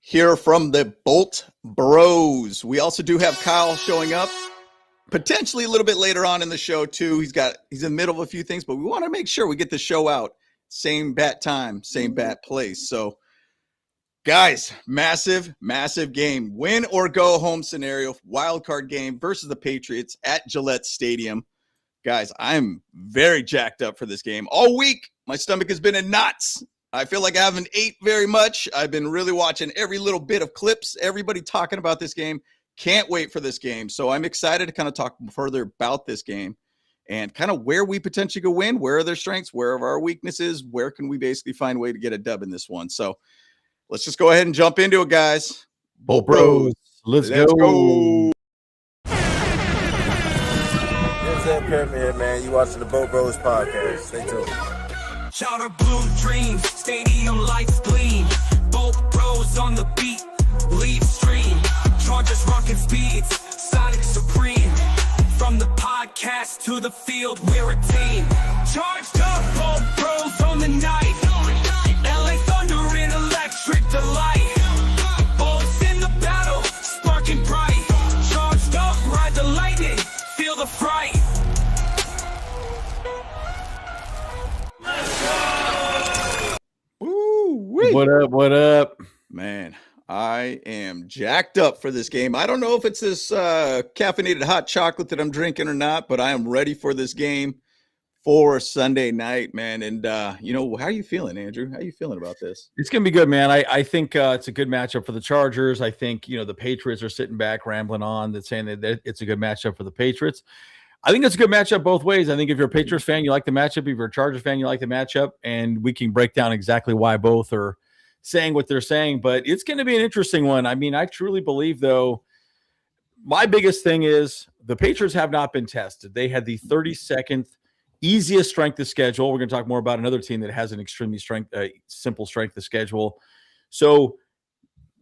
here from the Bolt Bros. We also do have Kyle showing up potentially a little bit later on in the show too. He's in the middle of a few things, but we want to make sure we get the show out. Same bat time, same bat place. So guys, massive game. Win or go home scenario, wild card game versus the Patriots at Gillette Stadium. Guys, I'm very jacked up for this game. All week, my stomach has been in knots. I feel like I haven't ate very much. I've been really watching every little bit of clips, everybody talking about this game. Can't wait for this game. So I'm excited to kind of talk further about this game and kind of where we potentially go win, where are their strengths, where are our weaknesses, where can we basically find a way to get a dub in this one. So let's just go ahead and jump into it, guys. Bolt Bros, let's go. Kermit here, man. You watching the Bolt Bros podcast. Stay tuned. Shout out blue dreams, stadium lights gleam. Bolt Bros on the beat, lead stream. Chargers rocking speeds, Sonic Supreme. From the podcast to the field, we're a team. Charged up, Bolt Bros on the night. LA Thunder in electric delight. Bolts in the battle, sparking bright. Charged up, ride the lightning, feel the fright. What up? Man, I am jacked up for this game. I don't know if it's this caffeinated hot chocolate that I'm drinking or not, but I am ready for this game for Sunday night, man. And, how are you feeling, Andrew? How are you feeling about this? It's going to be good, man. I think it's a good matchup for the Chargers. I think, the Patriots are sitting back, rambling on, that saying that it's a good matchup for the Patriots. I think it's a good matchup both ways. I think if you're a Patriots fan, you like the matchup. If you're a Chargers fan, you like the matchup. And we can break down exactly why both are saying what they're saying. But it's going to be an interesting one. I mean, I truly believe, though, my biggest thing is the Patriots have not been tested. They had the 32nd easiest strength of schedule. We're going to talk more about another team that has an extremely simple strength of schedule. So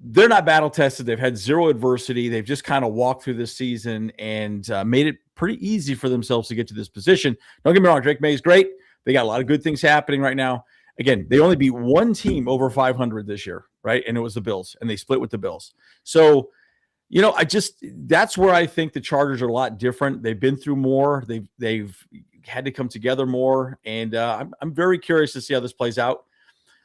they're not battle tested. They've had zero adversity. They've just kind of walked through this season and made it pretty easy for themselves to get to this position. Don't get me wrong, Drake Maye is great. They got a lot of good things happening right now. Again, they only beat one team over 500 this year, right? And it was the Bills, and they split with the Bills. So, that's where I think the Chargers are a lot different. They've been through more. They've had to come together more, and I'm very curious to see how this plays out.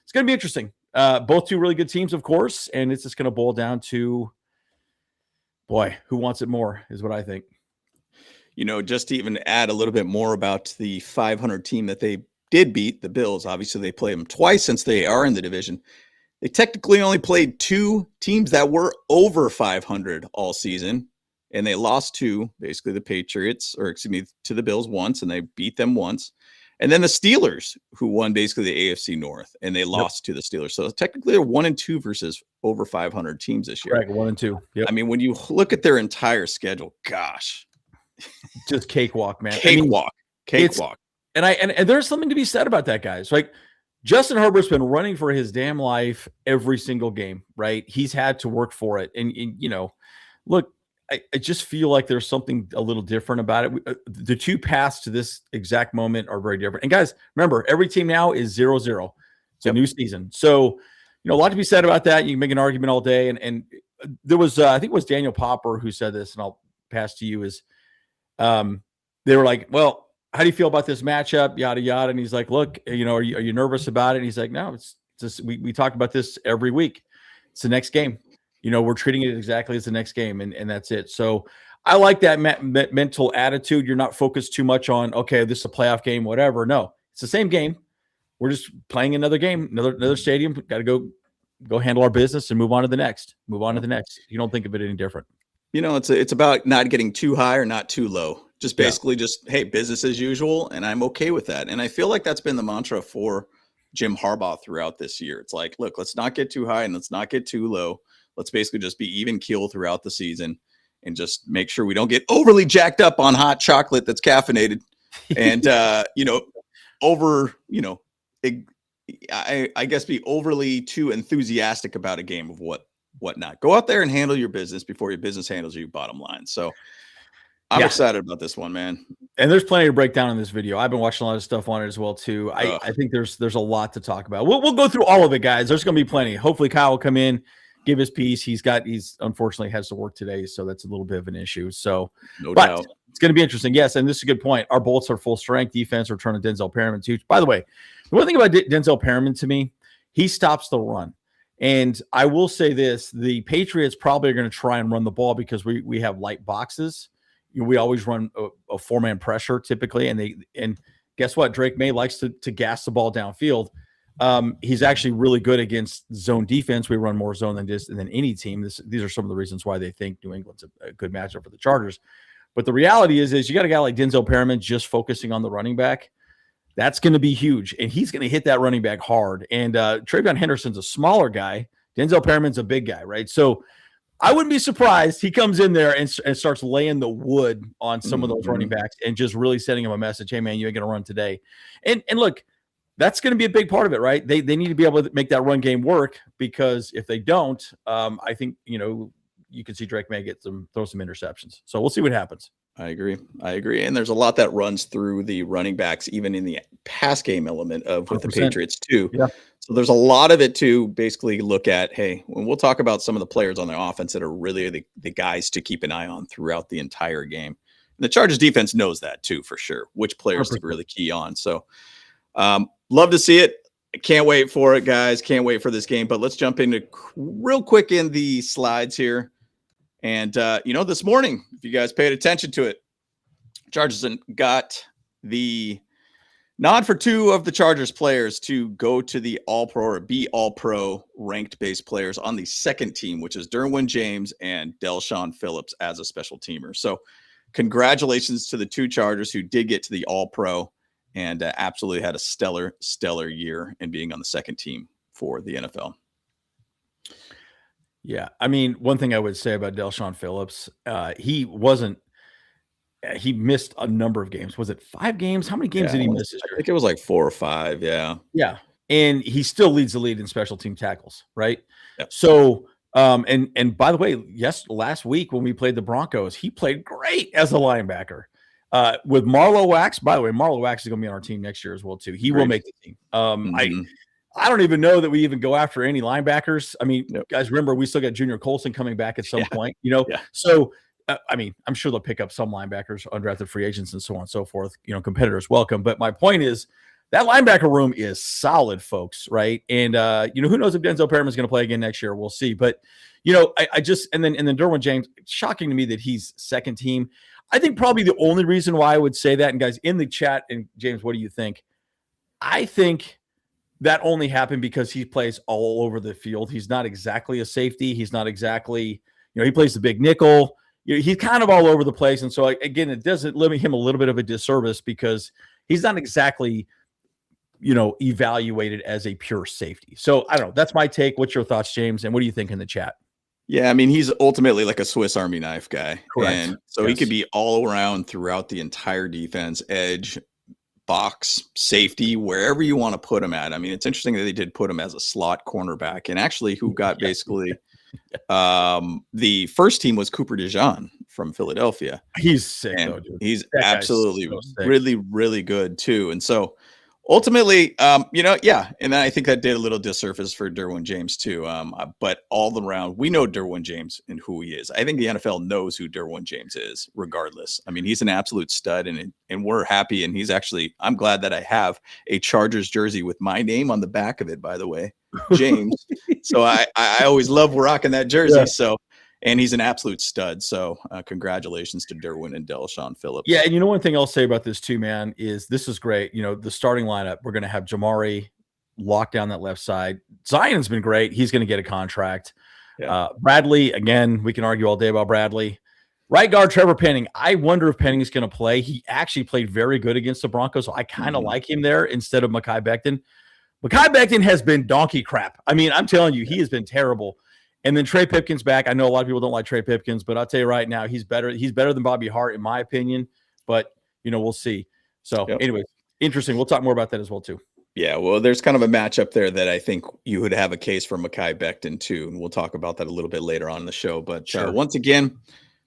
It's going to be interesting. Both two really good teams, of course, and it's just going to boil down to, who wants it more is what I think. Just to even add a little bit more about the 500 team that they did beat, the Bills. Obviously, they played them twice since they are in the division. They technically only played two teams that were over 500 all season, and they lost to basically the Patriots, to the Bills once, and they beat them once. And then the Steelers, who won basically the AFC North, and they lost to the Steelers. So technically they're 1-2 versus over 500 teams this year. Right, 1-2. Yep. I mean, when you look at their entire schedule, gosh. Just cakewalk, man. Cakewalk. And there's something to be said about that, guys. Like, Justin Herbert's been running for his damn life every single game, right? He's had to work for it. And look, I just feel like there's something a little different about it. The two paths to this exact moment are very different. And guys, remember, every team now is 0-0. It's a new season. So, a lot to be said about that. You can make an argument all day. And there was, I think it was Daniel Popper who said this, and I'll pass to you, is they were like, well, how do you feel about this matchup? Yada, yada. And he's like, look, are you nervous about it? And he's like, no, it's just, we talk about this every week. It's the next game. We're treating it exactly as the next game, and that's it. So I like that mental attitude. You're not focused too much on, okay, this is a playoff game, whatever. No, it's the same game. We're just playing another game, another stadium. Got to go handle our business and move on to the next. You don't think of it any different. It's about not getting too high or not too low. Just basically hey, business as usual, and I'm okay with that. And I feel like that's been the mantra for Jim Harbaugh throughout this year. It's like, look, let's not get too high and let's not get too low. Let's basically just be even keel throughout the season and just make sure we don't get overly jacked up on hot chocolate that's caffeinated and, I guess be overly too enthusiastic about a game of whatnot. Go out there and handle your business before your business handles you, bottom line. So I'm excited about this one, man. And there's plenty to break down in this video. I've been watching a lot of stuff on it as well, too. I think there's a lot to talk about. We'll go through all of it, guys. There's going to be plenty. Hopefully Kyle will come in, give his piece. He's unfortunately has to work today, so that's a little bit of an issue. So, No but doubt. it's going to be interesting. Yes, and this is a good point. Our Bolts are full strength. Defense return to Denzel Perriman's huge. By the way, the one thing about Denzel Perriman to me, he stops the run. And I will say this, the Patriots probably are going to try and run the ball because we have light boxes. We always run a four-man pressure typically, and guess what? Drake Maye likes to gas the ball downfield. He's actually really good against zone defense. We run more zone than any team. These are some of the reasons why they think New England's a good matchup for the Chargers. But the reality is you got a guy like Denzel Perriman just focusing on the running back. That's going to be huge, and he's going to hit that running back hard. And Travion Henderson's a smaller guy. Denzel Perriman's a big guy, right? So I wouldn't be surprised he comes in there and starts laying the wood on some of those running backs and just really sending them a message, hey, man, you ain't going to run today. And look, that's going to be a big part of it, right? They need to be able to make that run game work, because if they don't, I think, you can see Drake Maye throw some interceptions. So we'll see what happens. I agree. And there's a lot that runs through the running backs, even in the pass game element with the Patriots too. Yeah. So there's a lot of it to basically look at, hey, when we'll talk about some of the players on the offense that are really the guys to keep an eye on throughout the entire game. And the Chargers defense knows that too, for sure, which players 100%. To really key on. So love to see it. Can't wait for it, guys. Can't wait for this game. But let's jump into real quick in the slides here. And, this morning, if you guys paid attention to it, Chargers got the nod for two of the Chargers players to go to the All-Pro or be All-Pro ranked base players on the second team, which is Derwin James and Del'Shawn Phillips as a special teamer. So congratulations to the two Chargers who did get to the All-Pro and absolutely had a stellar year in being on the second team for the NFL. Yeah. I mean, one thing I would say about Del'Shawn Phillips, he missed a number of games. Was it 5 games? How many games did he miss this year? I think it was like 4 or 5. Yeah. Yeah. And he still leads the lead in special team tackles. Right. Yep. So, and by the way, last week when we played the Broncos, he played great as a linebacker with Marlowe Wax. By the way, Marlowe Wax is going to be on our team next year as well, too. He will make the team. I don't even know that we even go after any linebackers. I mean, guys, remember, we still got Junior Colson coming back at some point, Yeah. So, I'm sure they'll pick up some linebackers, undrafted free agents, and so on and so forth. Competitors welcome. But my point is that linebacker room is solid, folks, right? And, who knows if Denzel Perriman is going to play again next year? We'll see. But, I just – and then Derwin James, shocking to me that he's second team. I think probably the only reason why I would say that, and guys, in the chat, and James, what do you think? I think – that only happened because he plays all over the field. He's not exactly a safety. He's not exactly, he plays the big nickel. He's kind of all over the place. And so, again, it doesn't limit him a little bit of a disservice because he's not exactly, evaluated as a pure safety. So, I don't know. That's my take. What's your thoughts, James? And what do you think in the chat? Yeah, I mean, he's ultimately like a Swiss Army knife guy. Correct. And so he could be all around throughout the entire defense, edge, box, safety, wherever you want to put him at. I mean, it's interesting that they did put him as a slot cornerback, and actually who got basically the first team was Cooper DeJean from Philadelphia. He's sick, and though, dude. He's absolutely really, really good too. And so ultimately, and I think that did a little disservice for Derwin James too. But all around, we know Derwin James and who he is. I think the NFL knows who Derwin James is, regardless. I mean, he's an absolute stud, and we're happy. And I'm glad that I have a Chargers jersey with my name on the back of it, by the way, James. So I always love rocking that jersey. Yeah. So. And he's an absolute stud. So congratulations to Derwin and Del'Shawn Phillips. Yeah, and one thing I'll say about this too, man, is this is great. The starting lineup, we're going to have Jamari lock down that left side. Zion's been great. He's going to get a contract. Yeah. Bradley, again, we can argue all day about Bradley. Right guard, Trevor Penning. I wonder if Penning is going to play. He actually played very good against the Broncos, so I kind of like him there instead of Mekhi Becton. Mekhi Becton has been donkey crap. I mean, I'm telling you, he has been terrible. And then Trey Pipkins back. I know a lot of people don't like Trey Pipkins, but I'll tell you right now, he's better. He's better than Bobby Hart, in my opinion. But, we'll see. So, Anyways, interesting. We'll talk more about that as well, too. Yeah, well, there's kind of a matchup there that I think you would have a case for Mekhi Becton, too. And we'll talk about that a little bit later on in the show. But once again,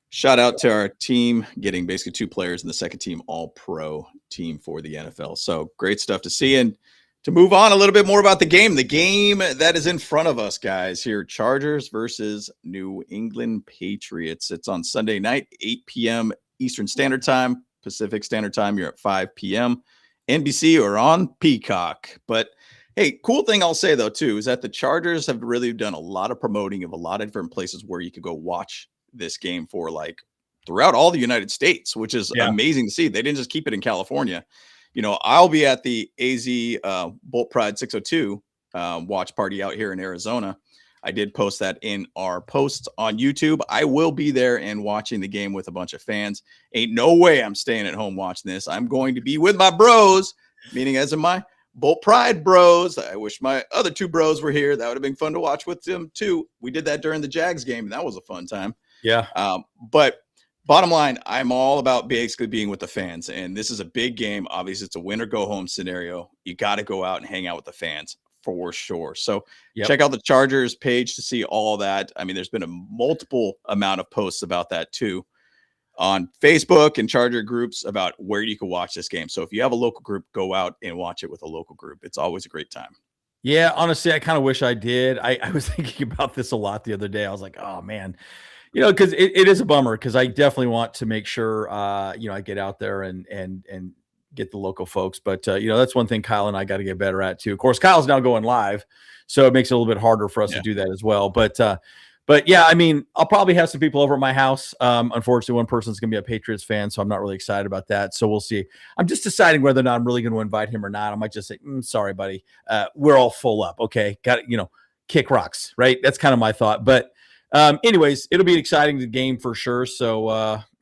shout out to our team getting basically 2 players in the second team All-Pro team for the NFL. So great stuff to see. And To move on a little bit more about the game that is in front of us, guys, here. Chargers versus New England Patriots. It's on Sunday night, 8 p.m. Eastern Standard Time, Pacific Standard Time. You're at 5 p.m. NBC or on Peacock. But hey, cool thing I'll say, though, too, is that the Chargers have really done a lot of promoting of a lot of different places where you could go watch this game for, like, throughout all the United States, which is amazing to see. They didn't just keep it in California. You know, I'll be at the AZ Bolt Pride 602 watch party out here in Arizona. I did post that in our posts on YouTube. I will be there and watching the game with a bunch of fans. Ain't no way I'm staying at home watching this. I'm going to be with my bros, meaning as in my Bolt Pride bros. I wish my other two bros were here. That would have been fun to watch with them too. We did that during the Jags game, and that was a fun time. Yeah. But bottom line, I'm all about basically being with the fans, and this is a big game. Obviously, it's a win or go home scenario. You got to go out and hang out with the fans for sure. So check out the Chargers page to see all that. I mean, there's been a multiple amount of posts about that too on Facebook and Charger groups about where you can watch this game. So if you have a local group, go out and watch it with a local group. It's always a great time. Yeah, honestly, I kind of wish I did. I was thinking about this a lot the other day. I was like, oh man. You know, because it is a bummer because I definitely want to make sure, you know, I get out there and get the local folks. But, you know, that's one thing Kyle and I got to get better at, too. Of course, Kyle's now going live, so it makes it a little bit harder for us to do that as well. But yeah, I mean, I'll probably have some people over at my house. Unfortunately, one person's going to be a Patriots fan, so I'm not really excited about that. So we'll see. I'm just deciding whether or not I'm really going to invite him or not. I might just say, sorry, buddy. We're all full up. Okay. Got it. You know, kick rocks, right? That's kind of my thought. But anyways, it'll be an exciting game for sure. So,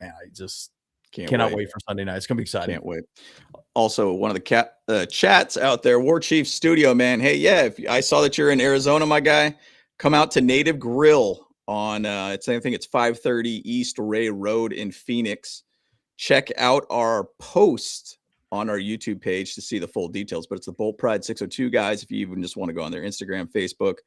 man, I just cannot wait for Sunday night. It's going to be exciting. Can't wait. Also, one of the chats out there, War Chief Studio, man. Hey, yeah, if I saw that you're in Arizona, my guy, come out to Native Grill on, I think it's 530 East Ray Road in Phoenix. Check out our post on our YouTube page to see the full details, but it's the Bolt Pride 602, guys. If you even just want to go on their Instagram, Facebook,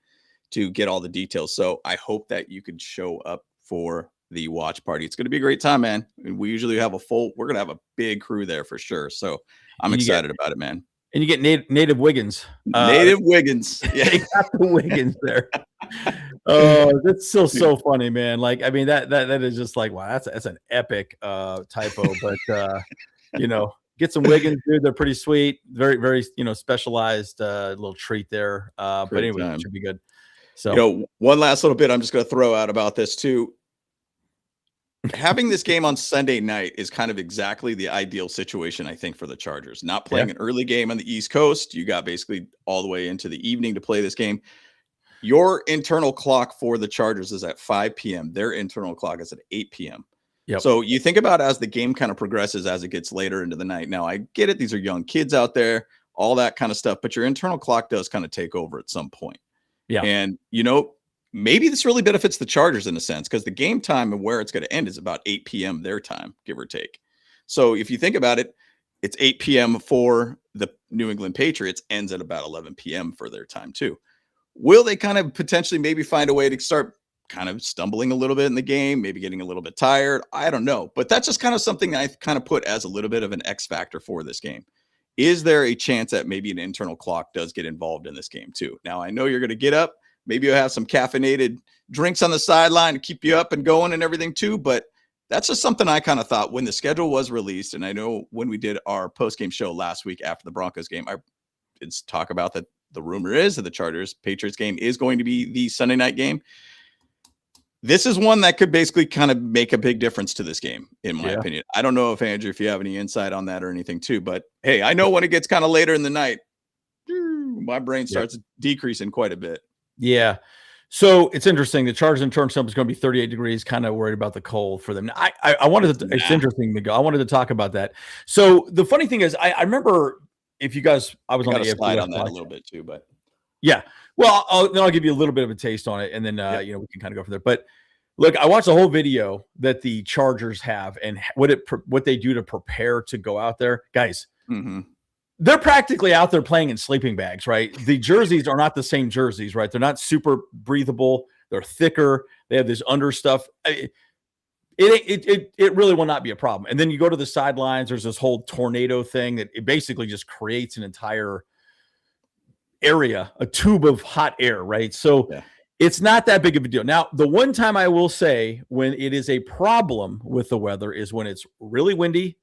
to get all the details. So I hope that you could show up for the watch party. It's going to be a great time, man. We usually have we're going to have a big crew there for sure. So I'm excited about it, man. And you get native Wiggins. Native Wiggins. Yeah. They got the Wiggins there. Oh, that's so funny, man. Like, I mean, that is just like, wow, that's an epic typo, but you know, get some Wiggins, dude. They're pretty sweet. Very, very, you know, specialized little treat there. But anyway, it should be good. So, you know, one last little bit I'm just going to throw out about this too. Having this game on Sunday night is kind of exactly the ideal situation, I think, for the Chargers. Not playing an early game on the East Coast. You got basically all the way into the evening to play this game. Your internal clock for the Chargers is at 5 p.m. Their internal clock is at 8 p.m. Yep. So you think about as the game kind of progresses as it gets later into the night. Now, I get it. These are young kids out there, all that kind of stuff. But your internal clock does kind of take over at some point. Yeah. And, you know, maybe this really benefits the Chargers in a sense because the game time and where it's going to end is about 8 p.m. their time, give or take. So if you think about it, it's 8 p.m. for the New England Patriots, ends at about 11 p.m. for their time too. Will they kind of potentially maybe find a way to start kind of stumbling a little bit in the game, maybe getting a little bit tired? I don't know. But that's just kind of something I kind of put as a little bit of an X factor for this game. Is there a chance that maybe an internal clock does get involved in this game too? Now, I know you're going to get up. Maybe you'll have some caffeinated drinks on the sideline to keep you up and going and everything too. But that's just something I kind of thought when the schedule was released. And I know when we did our post-game show last week after the Broncos game, I did talk about that. The rumor is that the Chargers-Patriots game is going to be the Sunday night game. This is one that could basically kind of make a big difference to this game, in my opinion. I don't know if, Andrew, if you have any insight on that or anything too, but hey, I know when it gets kind of later in the night, my brain starts decreasing quite a bit. Yeah. So it's interesting. The Chargers in terms of is going to be 38 degrees, kind of worried about the cold for them. I wanted to, it's interesting to go. I wanted to talk about that. So the funny thing is, I remember if you guys, I was on the slide on that a little bit too, but yeah. Well, I'll give you a little bit of a taste on it, and then you know, we can kind of go from there. But look, I watched the whole video that the Chargers have and what they do to prepare to go out there, guys. Mm-hmm. They're practically out there playing in sleeping bags, right? The jerseys are not the same jerseys, right? They're not super breathable. They're thicker. They have this under stuff. It really will not be a problem. And then you go to the sidelines. There's this whole tornado thing that it basically just creates an entire area, a tube of hot air, right? So it's not that big of a deal. Now, the one time I will say when it is a problem with the weather is when it's really windy,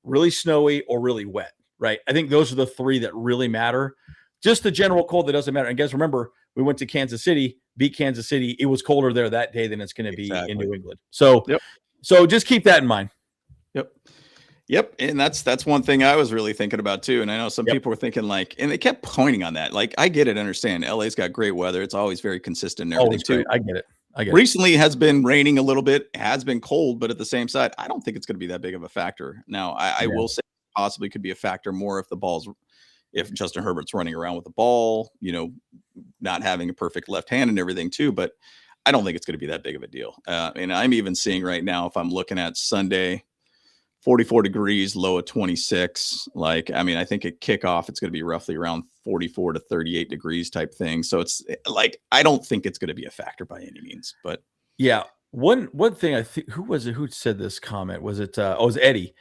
really snowy, or really wet, right? I think those are the three that really matter. Just the general cold, that doesn't matter. And guys, remember, we went to Kansas City, beat Kansas City. It was colder there that day than it's going to be in New England. So, so just keep that in mind. Yep. And that's one thing I was really thinking about too. And I know some people were thinking like, and they kept pointing on that. Like, I get it. Understand. LA's got great weather. It's always very consistent and everything too. I get it. Recently has been raining a little bit, has been cold, but at the same side, I don't think it's going to be that big of a factor. Now, I will say possibly could be a factor more if Justin Herbert's running around with the ball, not having a perfect left hand and everything too, but I don't think it's going to be that big of a deal. And I'm even seeing right now, if I'm looking at Sunday, 44 degrees, low of 26. I think at kickoff, it's going to be roughly around 44 to 38 degrees type thing. So it's I don't think it's going to be a factor by any means, but one thing I think, who was it? Who said this comment? Was it, it was Eddie.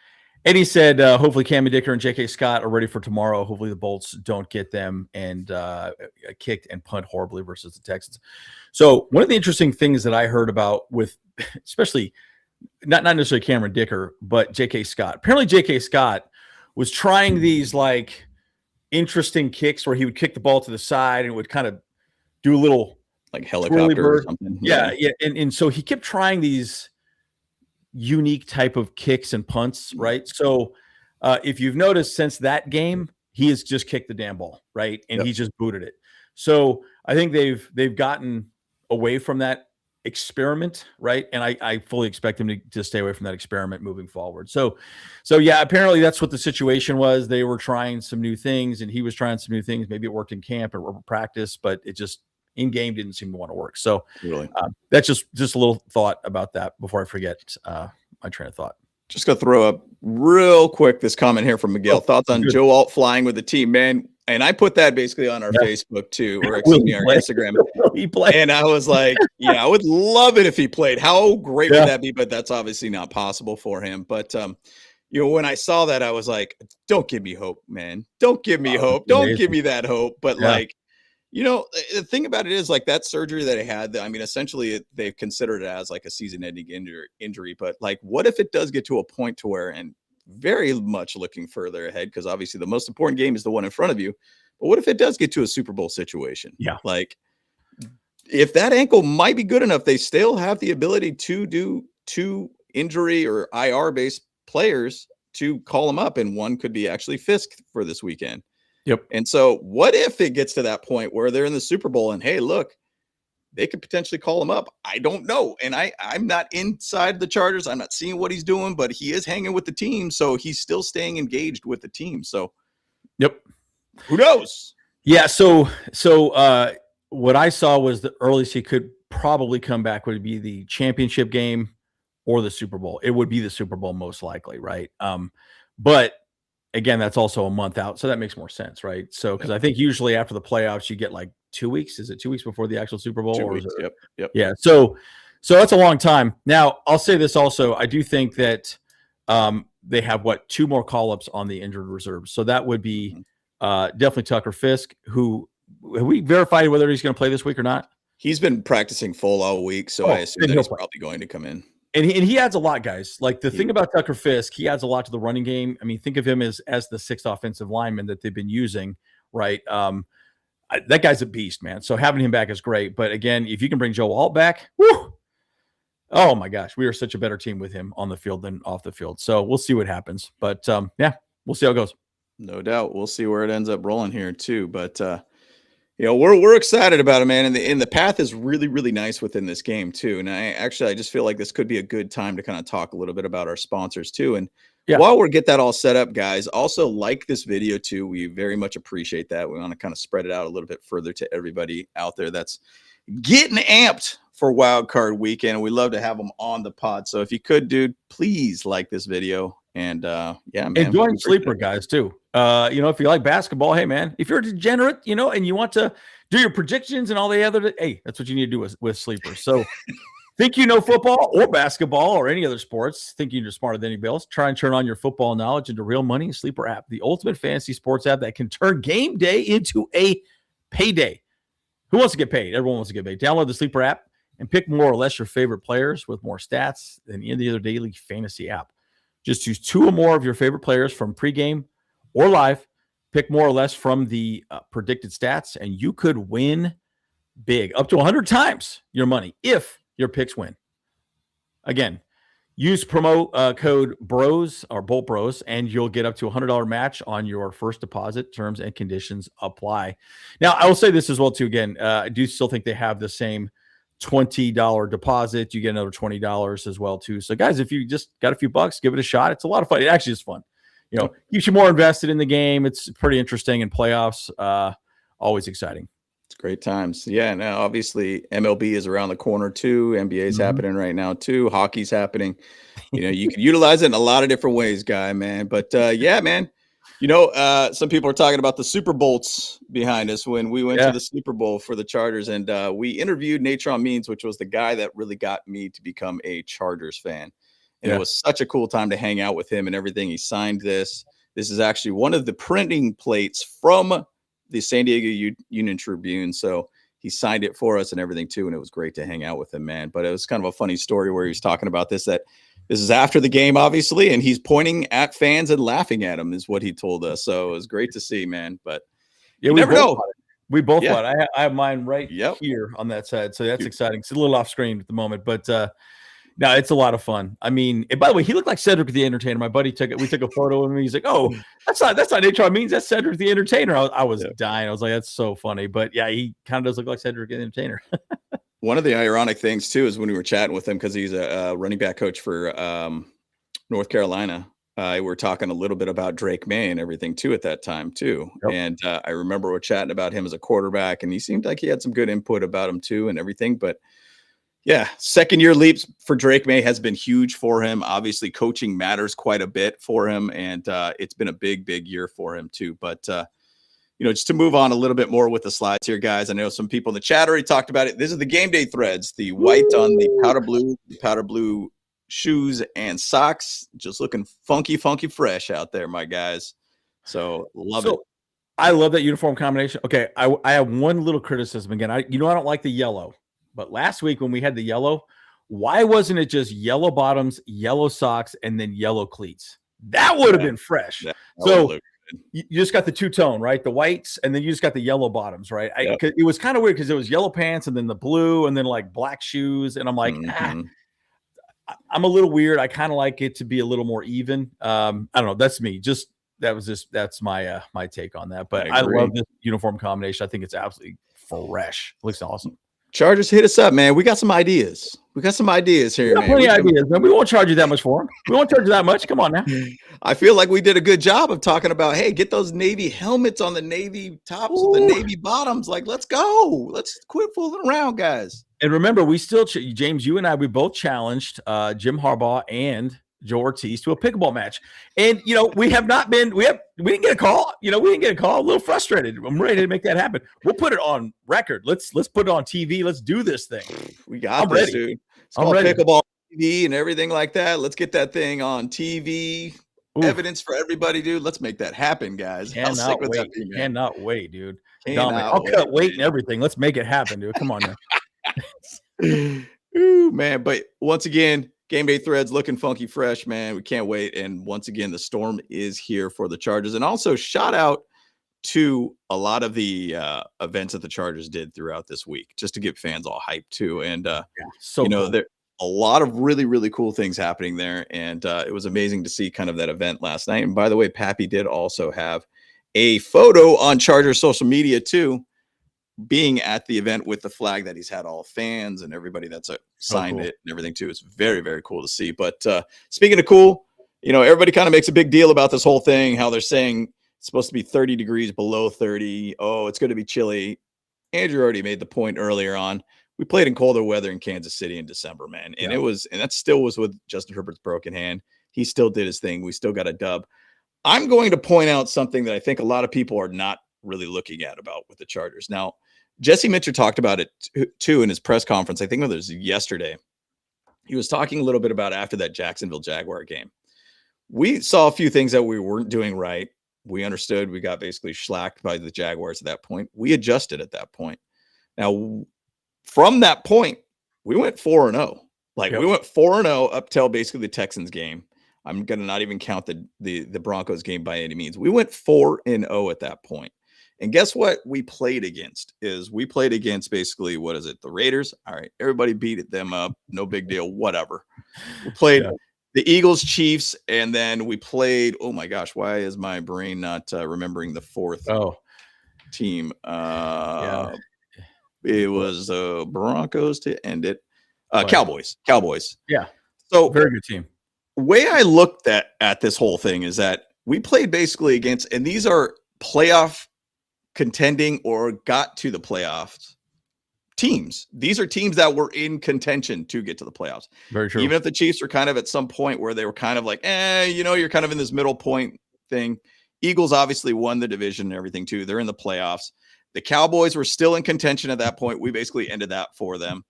Eddie said, hopefully Cam Dicker and J.K. Scott are ready for tomorrow. Hopefully the Bolts don't get them and kicked and punt horribly versus the Texans. So one of the interesting things that I heard about with, especially not necessarily Cameron Dicker, but J.K. Scott. Apparently J.K. Scott was trying these interesting kicks where he would kick the ball to the side and would kind of do a little helicopter or something. Yeah. And so he kept trying these unique type of kicks and punts, right? So if you've noticed since that game, he has just kicked the damn ball, right? And he just booted it. So I think they've gotten away from that experiment, right? And I fully expect him to stay away from that experiment moving forward. So yeah, apparently that's what the situation was. They were trying some new things and he was trying some new things. Maybe it worked in camp or practice, but it just in game didn't seem to want to work. So that's just a little thought about that before I forget my train of thought. Just gonna throw up real quick this comment here from Miguel. Thoughts on Joe Alt flying with the team, man. And I put that basically on our Facebook too, or excuse me, our Instagram. And I was like, I would love it if he played. How great would that be? But that's obviously not possible for him. But when I saw that, I was like, don't give me hope, man. Don't give me hope. Don't give me that hope. But the thing about it is that surgery that he had, essentially they've considered it as a season-ending injury. But what if it does get to a point to where, and very much looking further ahead, because obviously the most important game is the one in front of you. But what if it does get to a Super Bowl situation? Yeah. If that ankle might be good enough, they still have the ability to do 2 injury or IR based players to call them up. And one could be actually Fisk for this weekend. Yep. And so what if it gets to that point where they're in the Super Bowl and, hey, look, they could potentially call him up. I don't know. And I'm not inside the Chargers. I'm not seeing what he's doing, but he is hanging with the team. So he's still staying engaged with the team. So, who knows? Yeah. So what I saw was the earliest he could probably come back would be the championship game or the Super Bowl. It would be the Super Bowl most likely. Right. But again, that's also a month out. So that makes more sense. Right. So, cause I think usually after the playoffs, you get 2 weeks. Is it 2 weeks before the actual Super Bowl? 2 weeks. Yep. Yeah. So that's a long time. Now I'll say this also. I do think that they have 2 more call-ups on the injured reserve. So that would be definitely Tucker Fisk, who have we verified whether he's going to play this week or not? He's been practicing full all week. So I assume that he's probably going to come in. And he adds a lot, guys. The thing about Tucker Fisk, he adds a lot to the running game. I mean, think of him as the 6th offensive lineman that they've been using, right? That guy's a beast, man. So having him back is great. But again, if you can bring Joe Alt back, whoo, oh my gosh, we are such a better team with him on the field than off the field. So we'll see what happens. But we'll see how it goes. No doubt. We'll see where it ends up rolling here too. But we're excited about it, man. And the path is really, really nice within this game too. And I just feel like this could be a good time to kind of talk a little bit about our sponsors too. And while we get that all set up, guys, also like this video too. We very much appreciate that. We want to kind of spread it out a little bit further to everybody out there that's getting amped for Wild Card Weekend. And we love to have them on the pod. So if you could, dude, please like this video. And man, and join Sleeper, guys, too. If you like basketball, hey man, if you're a degenerate, and you want to do your predictions and all the other, hey, that's what you need to do with Sleeper. So think you know football or basketball or any other sports, think you're smarter than anybody else. Try and turn on your football knowledge into real money. Sleeper app, the ultimate fantasy sports app that can turn game day into a Payday. Who wants to get paid? Everyone wants to get paid. Download the Sleeper app and pick more or less your favorite players with more stats than any other daily fantasy app. Just choose 2 or more of your favorite players from pregame or live. Pick more or less from the predicted stats, and you could win big, up to 100 times your money if your picks win. Again, use promo code BROS or Bolt Bros, and you'll get up to a $100 match on your first deposit. Terms and conditions apply. Now, I will say this as well, too. Again, I do still think they have the same $20 deposit. You get another $20 as well, too. So, guys, if you just got a few bucks, give it a shot. It's a lot of fun. It actually is fun. Keeps you more invested in the game. It's pretty interesting in playoffs. Always exciting. It's great times. Yeah. Now, obviously, MLB is around the corner too. NBA is happening right now too. Hockey's happening. You can utilize it in a lot of different ways, guy, man. But yeah, man. Some people are talking about the Super Bowls behind us when we went to the Super Bowl for the Chargers, and we interviewed Natron Means, which was the guy that really got me to become a Chargers fan. And it was such a cool time to hang out with him and everything. He signed this. This is actually one of the printing plates from the San Diego Union Tribune. So he signed it for us and everything too. And it was great to hang out with him, man. But it was kind of a funny story where he was talking about that this is after the game, obviously, and he's pointing at fans and laughing at them is what he told us. So it was great to see, man. But yeah, we never know. We both thought I have mine right Yep. here on that side. So that's exciting. It's a little off screen at the moment, but no, it's a lot of fun. I mean, and by the way, he looked like Cedric the Entertainer. My buddy we took a photo of him. He's like, "Oh, that's not Natron Means. That's Cedric the Entertainer." I was dying. I was like, "That's so funny." But yeah, he kind of does look like Cedric the Entertainer. One of the ironic things too is when we were chatting with him, because he's a running back coach for North Carolina. We were talking a little bit about Drake May and everything too at that time too. Yep. And I remember we're chatting about him as a quarterback, and he seemed like he had some good input about him too and everything. But yeah, second-year leaps for Drake May has been huge for him. Obviously, coaching matters quite a bit for him, and it's been a big, big year for him too. But just to move on a little bit more with the slides here, guys. I know some people in the chat already talked about it. This is the game day threads, the white on the powder blue shoes and socks, just looking funky fresh out there, my guys. So love it. I love that uniform combination. Okay, I have one little criticism again. I don't like the yellow. But last week when we had the yellow, why wasn't it just yellow bottoms, yellow socks, and then yellow cleats? That would have been fresh. So you just got the two-tone, right? The whites, and then you just got the yellow bottoms, right? It was kind of weird because it was yellow pants and then the blue and then like black shoes. And I'm like, I'm a little weird. I kind of like it to be a little more even. I don't know. That's me. That's my my take on that. But I love this uniform combination. I think it's absolutely fresh. It looks awesome. Chargers, hit us up, man. We got some ideas. We got some ideas here, man. Plenty of ideas, man. We won't charge you that much for them. We won't charge you that much. Come on now. I feel like we did a good job of talking about, hey, get those Navy helmets on the Navy tops with the Navy bottoms. Like, let's go. Let's quit fooling around, guys. And remember, we still, James, you and I, we both challenged Jim Harbaugh and Joe Ortiz to a pickleball match. And, we have not been, we didn't get a call. We didn't get a call. A little frustrated. I'm ready to make that happen. We'll put it on record. Let's put it on TV. Let's do this thing. We got this, dude. It's called pickleball TV and everything like that. Let's get that thing on TV. Oof. Evidence for everybody, dude. Let's make that happen, guys. Cannot wait, dude. I'll cut weight and everything. Let's make it happen, dude. Come on now. Ooh, man. But once again, game day threads looking funky fresh, man. We can't wait. And once again, the storm is here for the Chargers. And also shout out to a lot of the events that the Chargers did throughout this week, just to get fans all hyped too. And cool. There a lot of really, really cool things happening there. And it was amazing to see kind of that event last night. And by the way, Pappy did also have a photo on Chargers social media too, being at the event with the flag that he's had all fans and everybody that's signed it and everything too. It's very, very cool to see. But speaking of cool, everybody kind of makes a big deal about this whole thing, how they're saying it's supposed to be 30 degrees below 30. Oh, it's going to be chilly. Andrew already made the point earlier on. We played in colder weather in Kansas City in December, man. And that still was with Justin Herbert's broken hand. He still did his thing. We still got a dub. I'm going to point out something that I think a lot of people are not really looking at about with the Chargers. Now, Jesse Mitchell talked about it too in his press conference. I think it was yesterday. He was talking a little bit about after that Jacksonville Jaguar game. We saw a few things that we weren't doing right. We understood we got basically shellacked by the Jaguars at that point. We adjusted at that point. Now, from that point, we went 4-0. Like we went 4-0 up till basically the Texans game. I'm gonna not even count the Broncos game by any means. We went 4-0 at that point. And guess what we played against? We played against basically, what is it? The Raiders. All right, everybody beat them up. No big deal. Whatever. We played the Eagles, Chiefs, and then we played. Oh my gosh, why is my brain not remembering the fourth team? It was Broncos to end it. Cowboys. Yeah. So very good team. Way I looked at this whole thing is that we played basically against, and these are playoff contending or got to the playoffs teams. These are teams that were in contention to get to the playoffs. Very true. Even if the Chiefs were kind of at some point where they were kind of like, you're kind of in this middle point thing. Eagles obviously won the division and everything too. They're in the playoffs. The Cowboys were still in contention at that point. We basically ended that for them.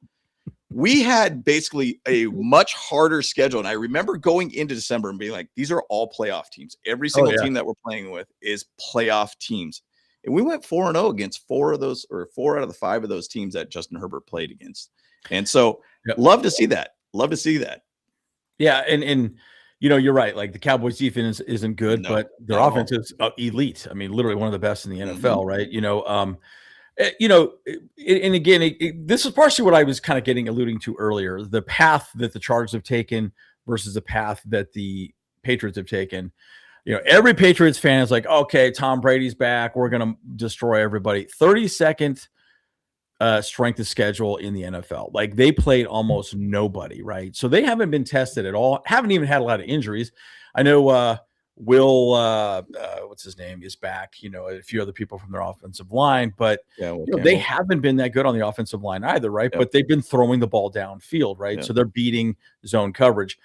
We had basically a much harder schedule. And I remember going into December and being like, these are all playoff teams. Every single team that we're playing with is playoff teams. And we went 4-0 against 4 out of the 5 of those teams that Justin Herbert played against. And so love to see that. Love to see that. Yeah. And you're right. Like the Cowboys defense isn't good, but their offense is elite. I mean, literally one of the best in the NFL, right? And again, this is partially what I was kind of alluding to earlier, the path that the Chargers have taken versus the path that the Patriots have taken. Every Patriots fan is like, okay, Tom Brady's back. We're going to destroy everybody. 32nd strength of schedule in the NFL. Like they played almost nobody, right? So they haven't been tested at all. Haven't even had a lot of injuries. I know Will, what's his name, is back, a few other people from their offensive line, but they haven't been that good on the offensive line either, right? But they've been throwing the ball downfield, right? So they're beating zone coverage.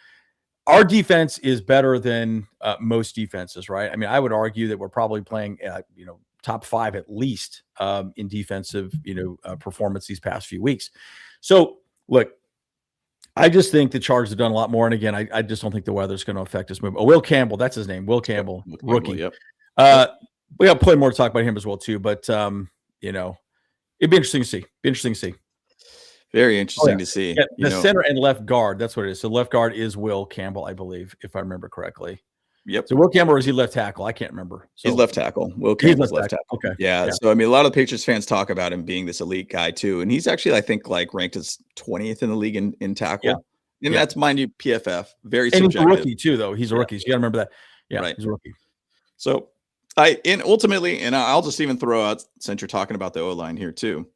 Our defense is better than most defenses, right? I mean, I would argue that we're probably playing, top 5 at least in defensive, performance these past few weeks. So look, I just think the Chargers have done a lot more. And again, I just don't think the weather's going to affect this move. Will Campbell, that's his name. Will Campbell, rookie. We got plenty more to talk about him as well too. But it'd be interesting to see. Very interesting to see. Yeah, the center and left guard. That's what it is. So left guard is Will Campbell, I believe, if I remember correctly. Yep. So Will Campbell, or is he left tackle? I can't remember. So, he's left tackle. Will Campbell's left tackle. Okay. Yeah. So, I mean, a lot of Patriots fans talk about him being this elite guy too. And he's actually, I think, like ranked as 20th in the league in tackle. Yeah. And that's, mind you, PFF. Very subjective. And he's a rookie too, though. He's a rookie. So you got to remember that. Yeah. Right. He's a rookie. So ultimately, and I'll just even throw out, since you're talking about the O-line here too,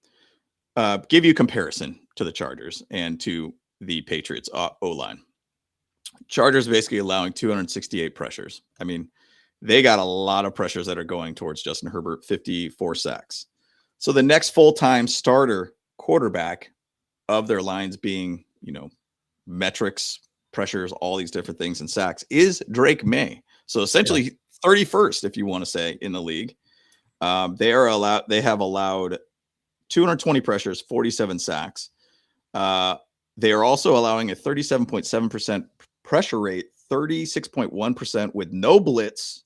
give you comparison to the Chargers and to the Patriots O-line. Chargers basically allowing 268 pressures. I mean, they got a lot of pressures that are going towards Justin Herbert, 54 sacks. So the next full-time starter quarterback of their lines being, metrics, pressures, all these different things, and sacks is Drake Maye. So essentially 31st, if you want to say, in the league. They have allowed 220 pressures, 47 sacks. They are also allowing a 37.7% pressure rate, 36.1% with no blitz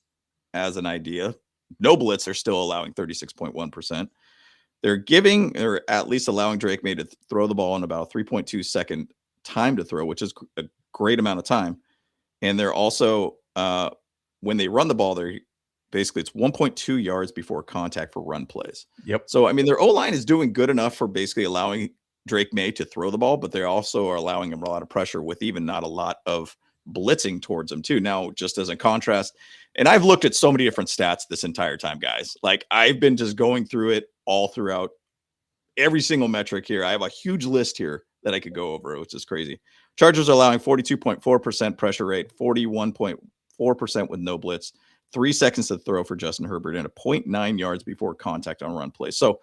as an idea. No blitz, they're still allowing 36.1%. They're at least allowing Drake Maye to throw the ball in about a 3.2 second time to throw, which is a great amount of time. And they're also, when they run the ball, they're basically it's 1.2 yards before contact for run plays. Yep. So, I mean, their O-line is doing good enough for basically allowing Drake Maye to throw the ball, but they also are allowing him a lot of pressure with even not a lot of blitzing towards him too. Now, just as a contrast, and I've looked at so many different stats this entire time, guys. Like I've been just going through it all throughout every single metric here. I have a huge list here that I could go over, which is crazy. Chargers are allowing 42.4% pressure rate, 41.4% with no blitz, 3 seconds to throw for Justin Herbert, and a 0.9 yards before contact on run play. So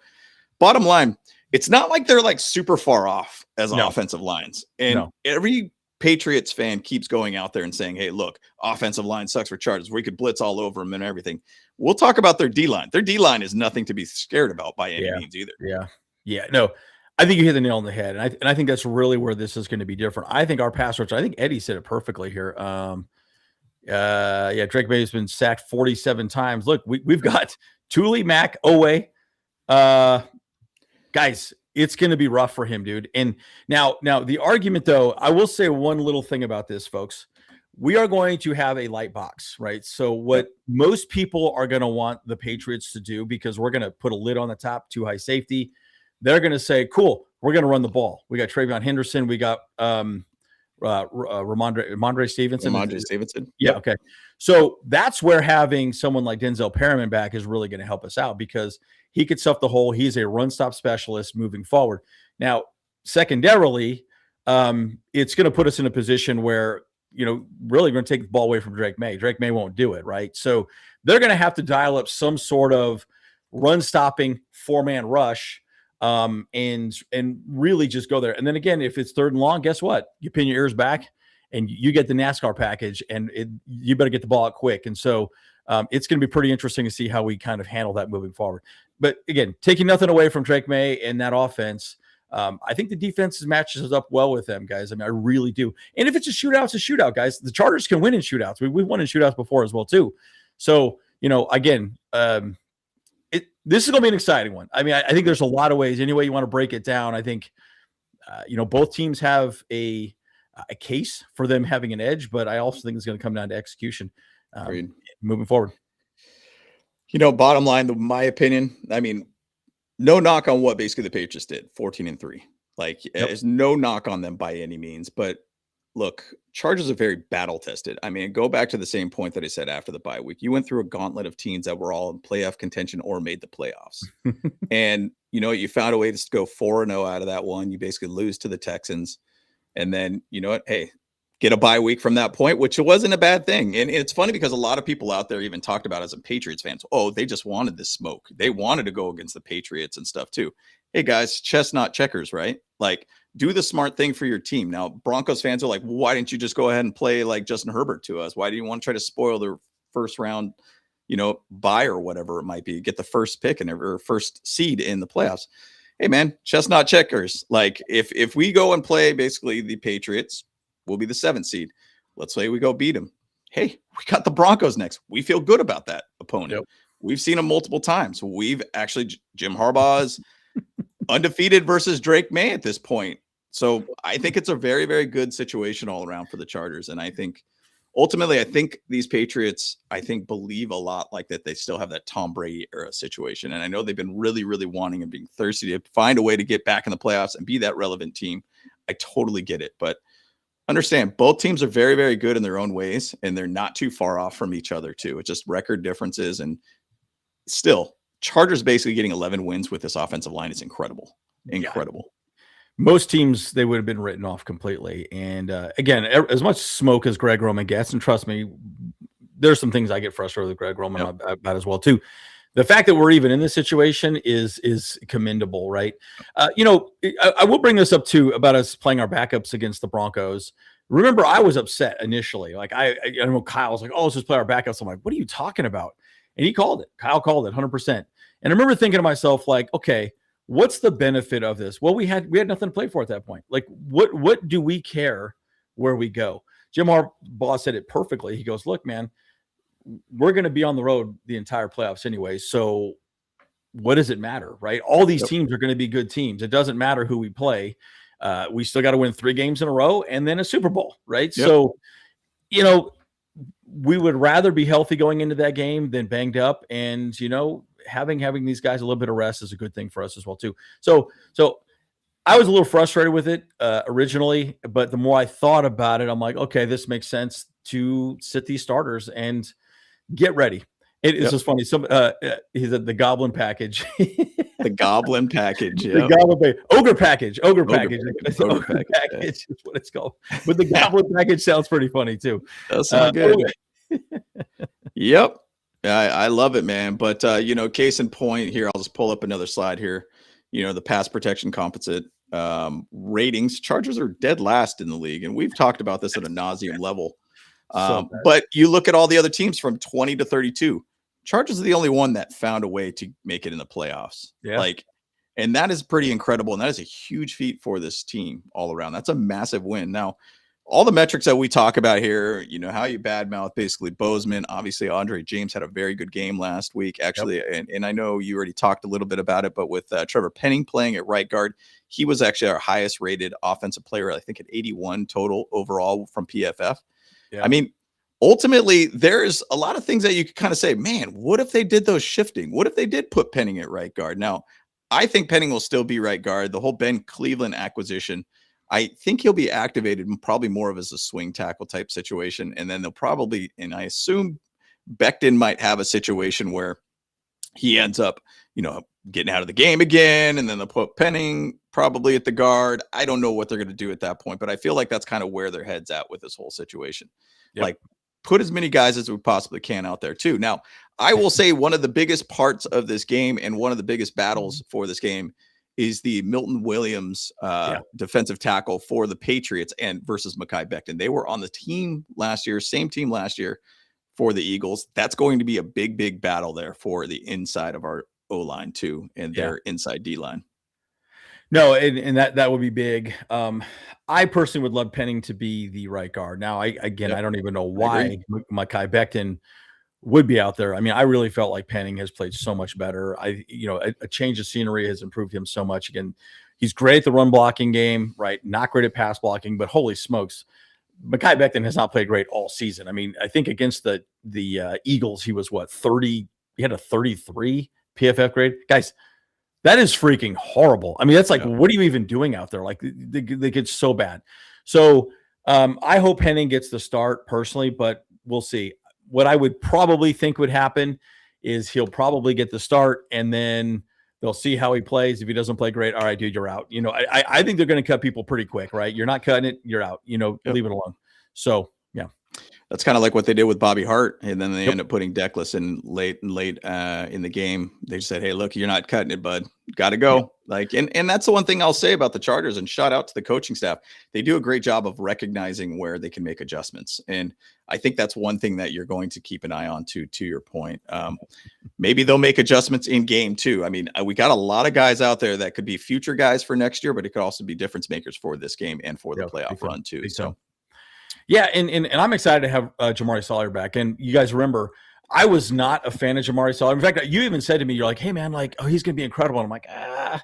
bottom line, it's not like they're like super far off as offensive lines. And every Patriots fan keeps going out there and saying, hey, look, offensive line sucks for Chargers. We could blitz all over them and everything. We'll talk about their D-line. Their D-line is nothing to be scared about by any means either. Yeah. No, I think you hit the nail on the head. And I think that's really where this is going to be different. I think our pass rush, I think Eddie said it perfectly here. Yeah, Drake Maye's been sacked 47 times. Look, we've got Thule, Mack, Owe. Guys, it's going to be rough for him, dude. And now the argument, though, I will say one little thing about this, folks. We are going to have a light box, right? So what most people are going to want the Patriots to do, because we're going to put a lid on the top, too high safety, they're going to say, cool, we're going to run the ball. We got Travion Henderson. We got Ramondre Stevenson. Yeah, okay. So that's where having someone like Denzel Perriman back is really going to help us out, because he could stuff the hole. He's a run-stop specialist moving forward. Now, secondarily, it's going to put us in a position where, really going to take the ball away from Drake Maye. Drake Maye won't do it, right? So they're going to have to dial up some sort of run-stopping four-man rush, and really just go there. And then again, if it's 3rd and long, guess what? You pin your ears back and you get the NASCAR package, and you better get the ball out quick. And so it's going to be pretty interesting to see how we kind of handle that moving forward. But again, taking nothing away from Drake Maye and that offense, I think the defense matches up well with them, guys. I mean, I really do. And if it's a shootout, it's a shootout, guys. The Chargers can win in shootouts. We've won in shootouts before as well, too. So, again, this is going to be an exciting one. I mean, I think there's a lot of ways. Any way you want to break it down, I think, both teams have a case for them having an edge, but I also think it's going to come down to execution moving forward. Bottom line, my opinion, I mean, no knock on what basically the Patriots did, 14-3. Like, there's no knock on them by any means. But look, Chargers are very battle tested. I mean, go back to the same point that I said after the bye week. You went through a gauntlet of teams that were all in playoff contention or made the playoffs. And, you found a way to go 4-0 out of that one. You basically lose to the Texans. And then, hey, get a bye week from that point, which wasn't a bad thing. And it's funny because a lot of people out there even talked about, as a Patriots fans, they just wanted this smoke. They wanted to go against the Patriots and stuff too. Hey guys, chess not checkers, right? Like, do the smart thing for your team. Now, Broncos fans are like, well, why didn't you just go ahead and play like Justin Herbert to us? Why do you want to try to spoil their first round, bye or whatever it might be, get the first pick or first seed in the playoffs? Hey man, chess not checkers. Like, if we go and play basically the Patriots, we'll be the 7th seed. Let's say we go beat them. Hey, we got the Broncos next. We feel good about that opponent. Yep. We've seen them multiple times. We've actually, Jim Harbaugh's undefeated versus Drake Maye at this point. So I think it's a very, very good situation all around for the Chargers. And I think ultimately, these Patriots, believe a lot like that they still have that Tom Brady era situation. And I know they've been really, really wanting and being thirsty to find a way to get back in the playoffs and be that relevant team. I totally get it. But understand, both teams are very, very good in their own ways, and they're not too far off from each other too. It's just record differences. And still, Chargers basically getting 11 wins with this offensive line is incredible. Incredible. Yeah. Most teams, they would have been written off completely. And again, as much smoke as Greg Roman gets, and trust me, there's some things I get frustrated with Greg Roman about as well too. The fact that we're even in this situation is commendable, right? I will bring this up too about us playing our backups against the Broncos. Remember, I was upset initially. Like I know Kyle was like, "Oh, let's just play our backups." I'm like, "What are you talking about?" And he called it. Kyle called it 100%. And I remember thinking to myself, like, "Okay, what's the benefit of this?" Well, we had nothing to play for at that point. Like, what do we care where we go? Jim Harbaugh said it perfectly. He goes, "Look, man, we're going to be on the road the entire playoffs anyway. So what does it matter, right? All these teams are going to be good teams. It doesn't matter who we play. We still got to win 3 games in a row and then a Super Bowl, right?" Yep. So, we would rather be healthy going into that game than banged up. And, having these guys a little bit of rest is a good thing for us as well too. So I was a little frustrated with it originally, but the more I thought about it, I'm like, okay, this makes sense to sit these starters and get ready. It's just funny. He said the Goblin package. The Goblin package. Yeah. The Goblin Ogre package. Ogre package. Ogre package is what it's called. But the Goblin package sounds pretty funny too. That's not good. Yep. I love it, man. But, case in point here, I'll just pull up another slide here. The pass protection composite ratings. Chargers are dead last in the league. And we've talked about this at a nauseum level. But you look at all the other teams from 20 to 32. Chargers are the only one that found a way to make it in the playoffs. Yeah. And that is pretty incredible. And that is a huge feat for this team all around. That's a massive win. Now, all the metrics that we talk about here, how you badmouth basically Bozeman. Obviously, Andre James had a very good game last week, actually. Yep. And I know you already talked a little bit about it, but with Trevor Penning playing at right guard, he was actually our highest rated offensive player, I think at 81 total overall from PFF. Yeah. I mean, ultimately, there's a lot of things that you could kind of say, man, what if they did those shifting? What if they did put Penning at right guard? Now, I think Penning will still be right guard. The whole Ben Cleveland acquisition, I think he'll be activated probably more of as a swing tackle type situation. And then they'll probably, and I assume Becton might have a situation where he ends up, getting out of the game again. And then they'll put Penning probably at the guard. I don't know what they're going to do at that point, but I feel like that's kind of where their head's at with this whole situation. Yep. Like, put as many guys as we possibly can out there too. Now, I will say one of the biggest parts of this game and one of the biggest battles for this game is the Milton Williams defensive tackle for the Patriots and versus Mekhi Becton. They were on the team last year, same team last year for the Eagles. That's going to be a big, big battle there for the inside of our O-line too and their inside D-line. No, and that would be big. I personally would love Penning to be the right guard. Now, I don't even know why Mekhi Becton would be out there. I mean, I really felt like Penning has played so much better. A change of scenery has improved him so much. Again, he's great at the run blocking game, right? Not great at pass blocking, but holy smokes, Mekhi Becton has not played great all season. I mean, I think against the Eagles, he was 30. He had a 33 PFF grade. Guys, that is freaking horrible. I mean, that's like, what are you even doing out there? Like, they get so bad. So I hope Penning gets the start personally, but we'll see. What I would probably think would happen is he'll probably get the start, and then they'll see how he plays. If he doesn't play great, all right, dude, you're out. I think they're going to cut people pretty quick, right? You're not cutting it, you're out. Leave it alone. So, yeah. That's kind of like what they did with Bobby Hart, and then they end up putting Deckless in late in the game. They just said, "Hey, look, you're not cutting it, bud. Got to go." And that's the one thing I'll say about the Chargers. And shout out to the coaching staff; they do a great job of recognizing where they can make adjustments. And I think that's one thing that you're going to keep an eye on too. To your point, maybe they'll make adjustments in game too. I mean, we got a lot of guys out there that could be future guys for next year, but it could also be difference makers for this game and for the playoff run too. So. Yeah, and I'm excited to have Jamari Salyer back. And you guys remember, I was not a fan of Jamari Salyer. In fact, you even said to me, you're like, "Hey, man, he's going to be incredible." And I'm like, I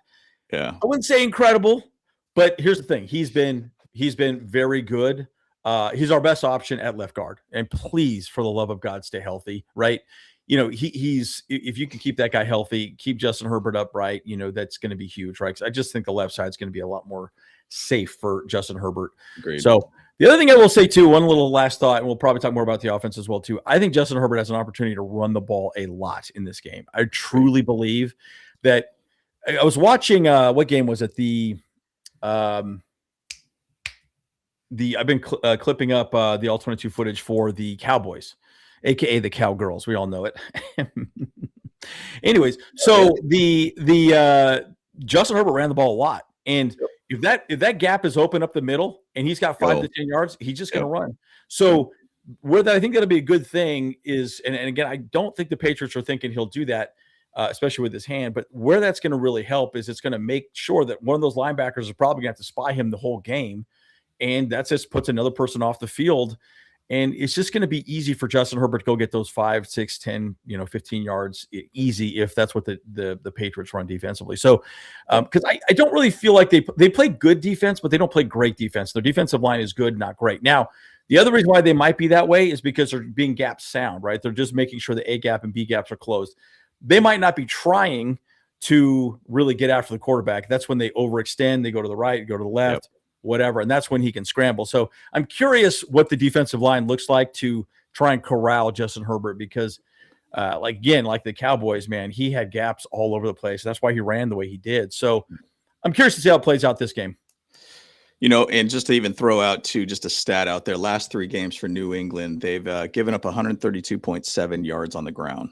wouldn't say incredible, but here's the thing: he's been very good. He's our best option at left guard. And please, for the love of God, stay healthy, right? He's if you can keep that guy healthy, keep Justin Herbert upright, that's going to be huge, right? Because I just think the left side is going to be a lot more safe for Justin Herbert. Agreed. So. The other thing I will say, too, one little last thought, and we'll probably talk more about the offense as well, too. I think Justin Herbert has an opportunity to run the ball a lot in this game. I truly believe that – I was watching what game was it? I've been clipping up the All-22 footage for the Cowboys, a.k.a. the Cowgirls. We all know it. Anyways, so the Justin Herbert ran the ball a lot. And if that gap is open up the middle and he's got 5 to 10 yards, he's just going to run. So where I think that'll be a good thing is, and again, I don't think the Patriots are thinking he'll do that, especially with his hand, but where that's going to really help is it's going to make sure that one of those linebackers is probably going to have to spy him the whole game. And that just puts another person off the field. And it's just going to be easy for Justin Herbert to go get those 5, 6, 10, 15 yards easy if that's what the Patriots run defensively. So, because I don't really feel like they play good defense, but they don't play great defense. Their defensive line is good, not great. Now, the other reason why they might be that way is because they're being gap sound, right? They're just making sure the A gap and B gaps are closed. They might not be trying to really get after the quarterback. That's when they overextend. They go to the right, go to the left. Whatever, and that's when he can scramble. So I'm curious what the defensive line looks like to try and corral Justin Herbert because, like the Cowboys, man, he had gaps all over the place. That's why he ran the way he did. So I'm curious to see how it plays out this game. And just to even throw out just a stat out there, last 3 games for New England, they've given up 132.7 yards on the ground.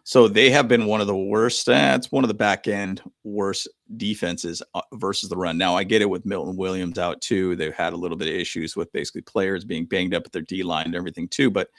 So they have been one of the worst. It's one of the back end worst defenses versus the run. Now I get it with Milton Williams out too. They've had a little bit of issues with basically players being banged up at their D line and everything too. But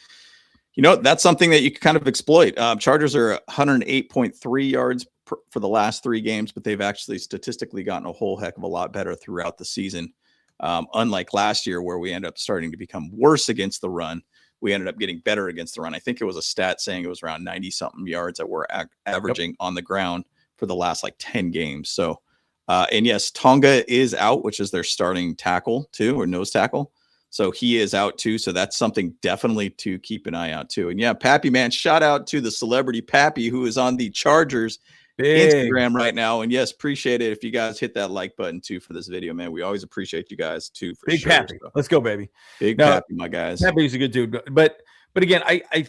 that's something that you can kind of exploit. Chargers are 108.3 yards for the last 3 games, but they've actually statistically gotten a whole heck of a lot better throughout the season Unlike last year where we ended up starting to become worse against the run, we ended up getting better against the run. I think it was a stat saying it was around 90 something yards that we're averaging on the ground for the last like 10 games. So, and yes, Tonga is out, which is their starting tackle too, or nose tackle. So he is out too. So that's something definitely to keep an eye out too. And yeah, Pappy, man, shout out to the celebrity Pappy who is on the Chargers Instagram right now. And yes, appreciate it if you guys hit that like button too for this video, man. We always appreciate you guys too. For Big sure. Pappy. So, let's go, baby. Big Pappy, my guys. Pappy's a good dude. But again, I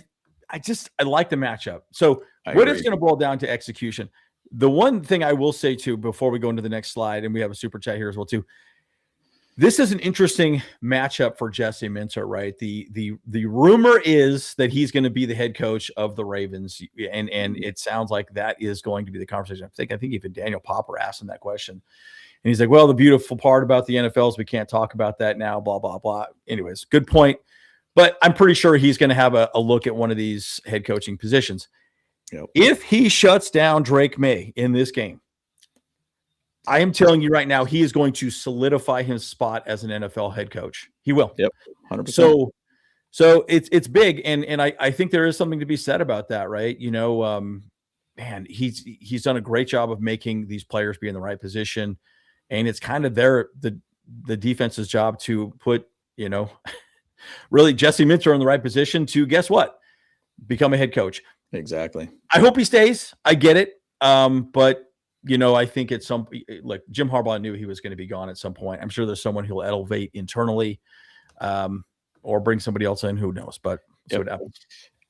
like the matchup. So what it's going to boil down to execution. The one thing I will say too, before we go into the next slide, and we have a super chat here as well too. This is an interesting matchup for Jesse Minter, right? The rumor is that he's going to be the head coach of the Ravens, and it sounds like that is going to be the conversation. I think even Daniel Popper asked him that question, and he's like, "Well, the beautiful part about the NFL is we can't talk about that now." Blah blah blah. Anyways, good point. But I'm pretty sure he's going to have a look at one of these head coaching positions. Yep. If he shuts down Drake Maye in this game, I am telling you right now, he is going to solidify his spot as an NFL head coach. He will. Yep. 100%. So it's big. And I think there is something to be said about that, right? You know, man, he's done a great job of making these players be in the right position. And it's kind of the defense's job to put, you know, really Jesse Minter in the right position to, guess what? Become a head coach. Exactly. I hope he stays. I get it. But you know, I think it's like Jim Harbaugh knew he was going to be gone at some point. I'm sure there's someone he'll elevate internally, or bring somebody else in. Who knows? But see what happens.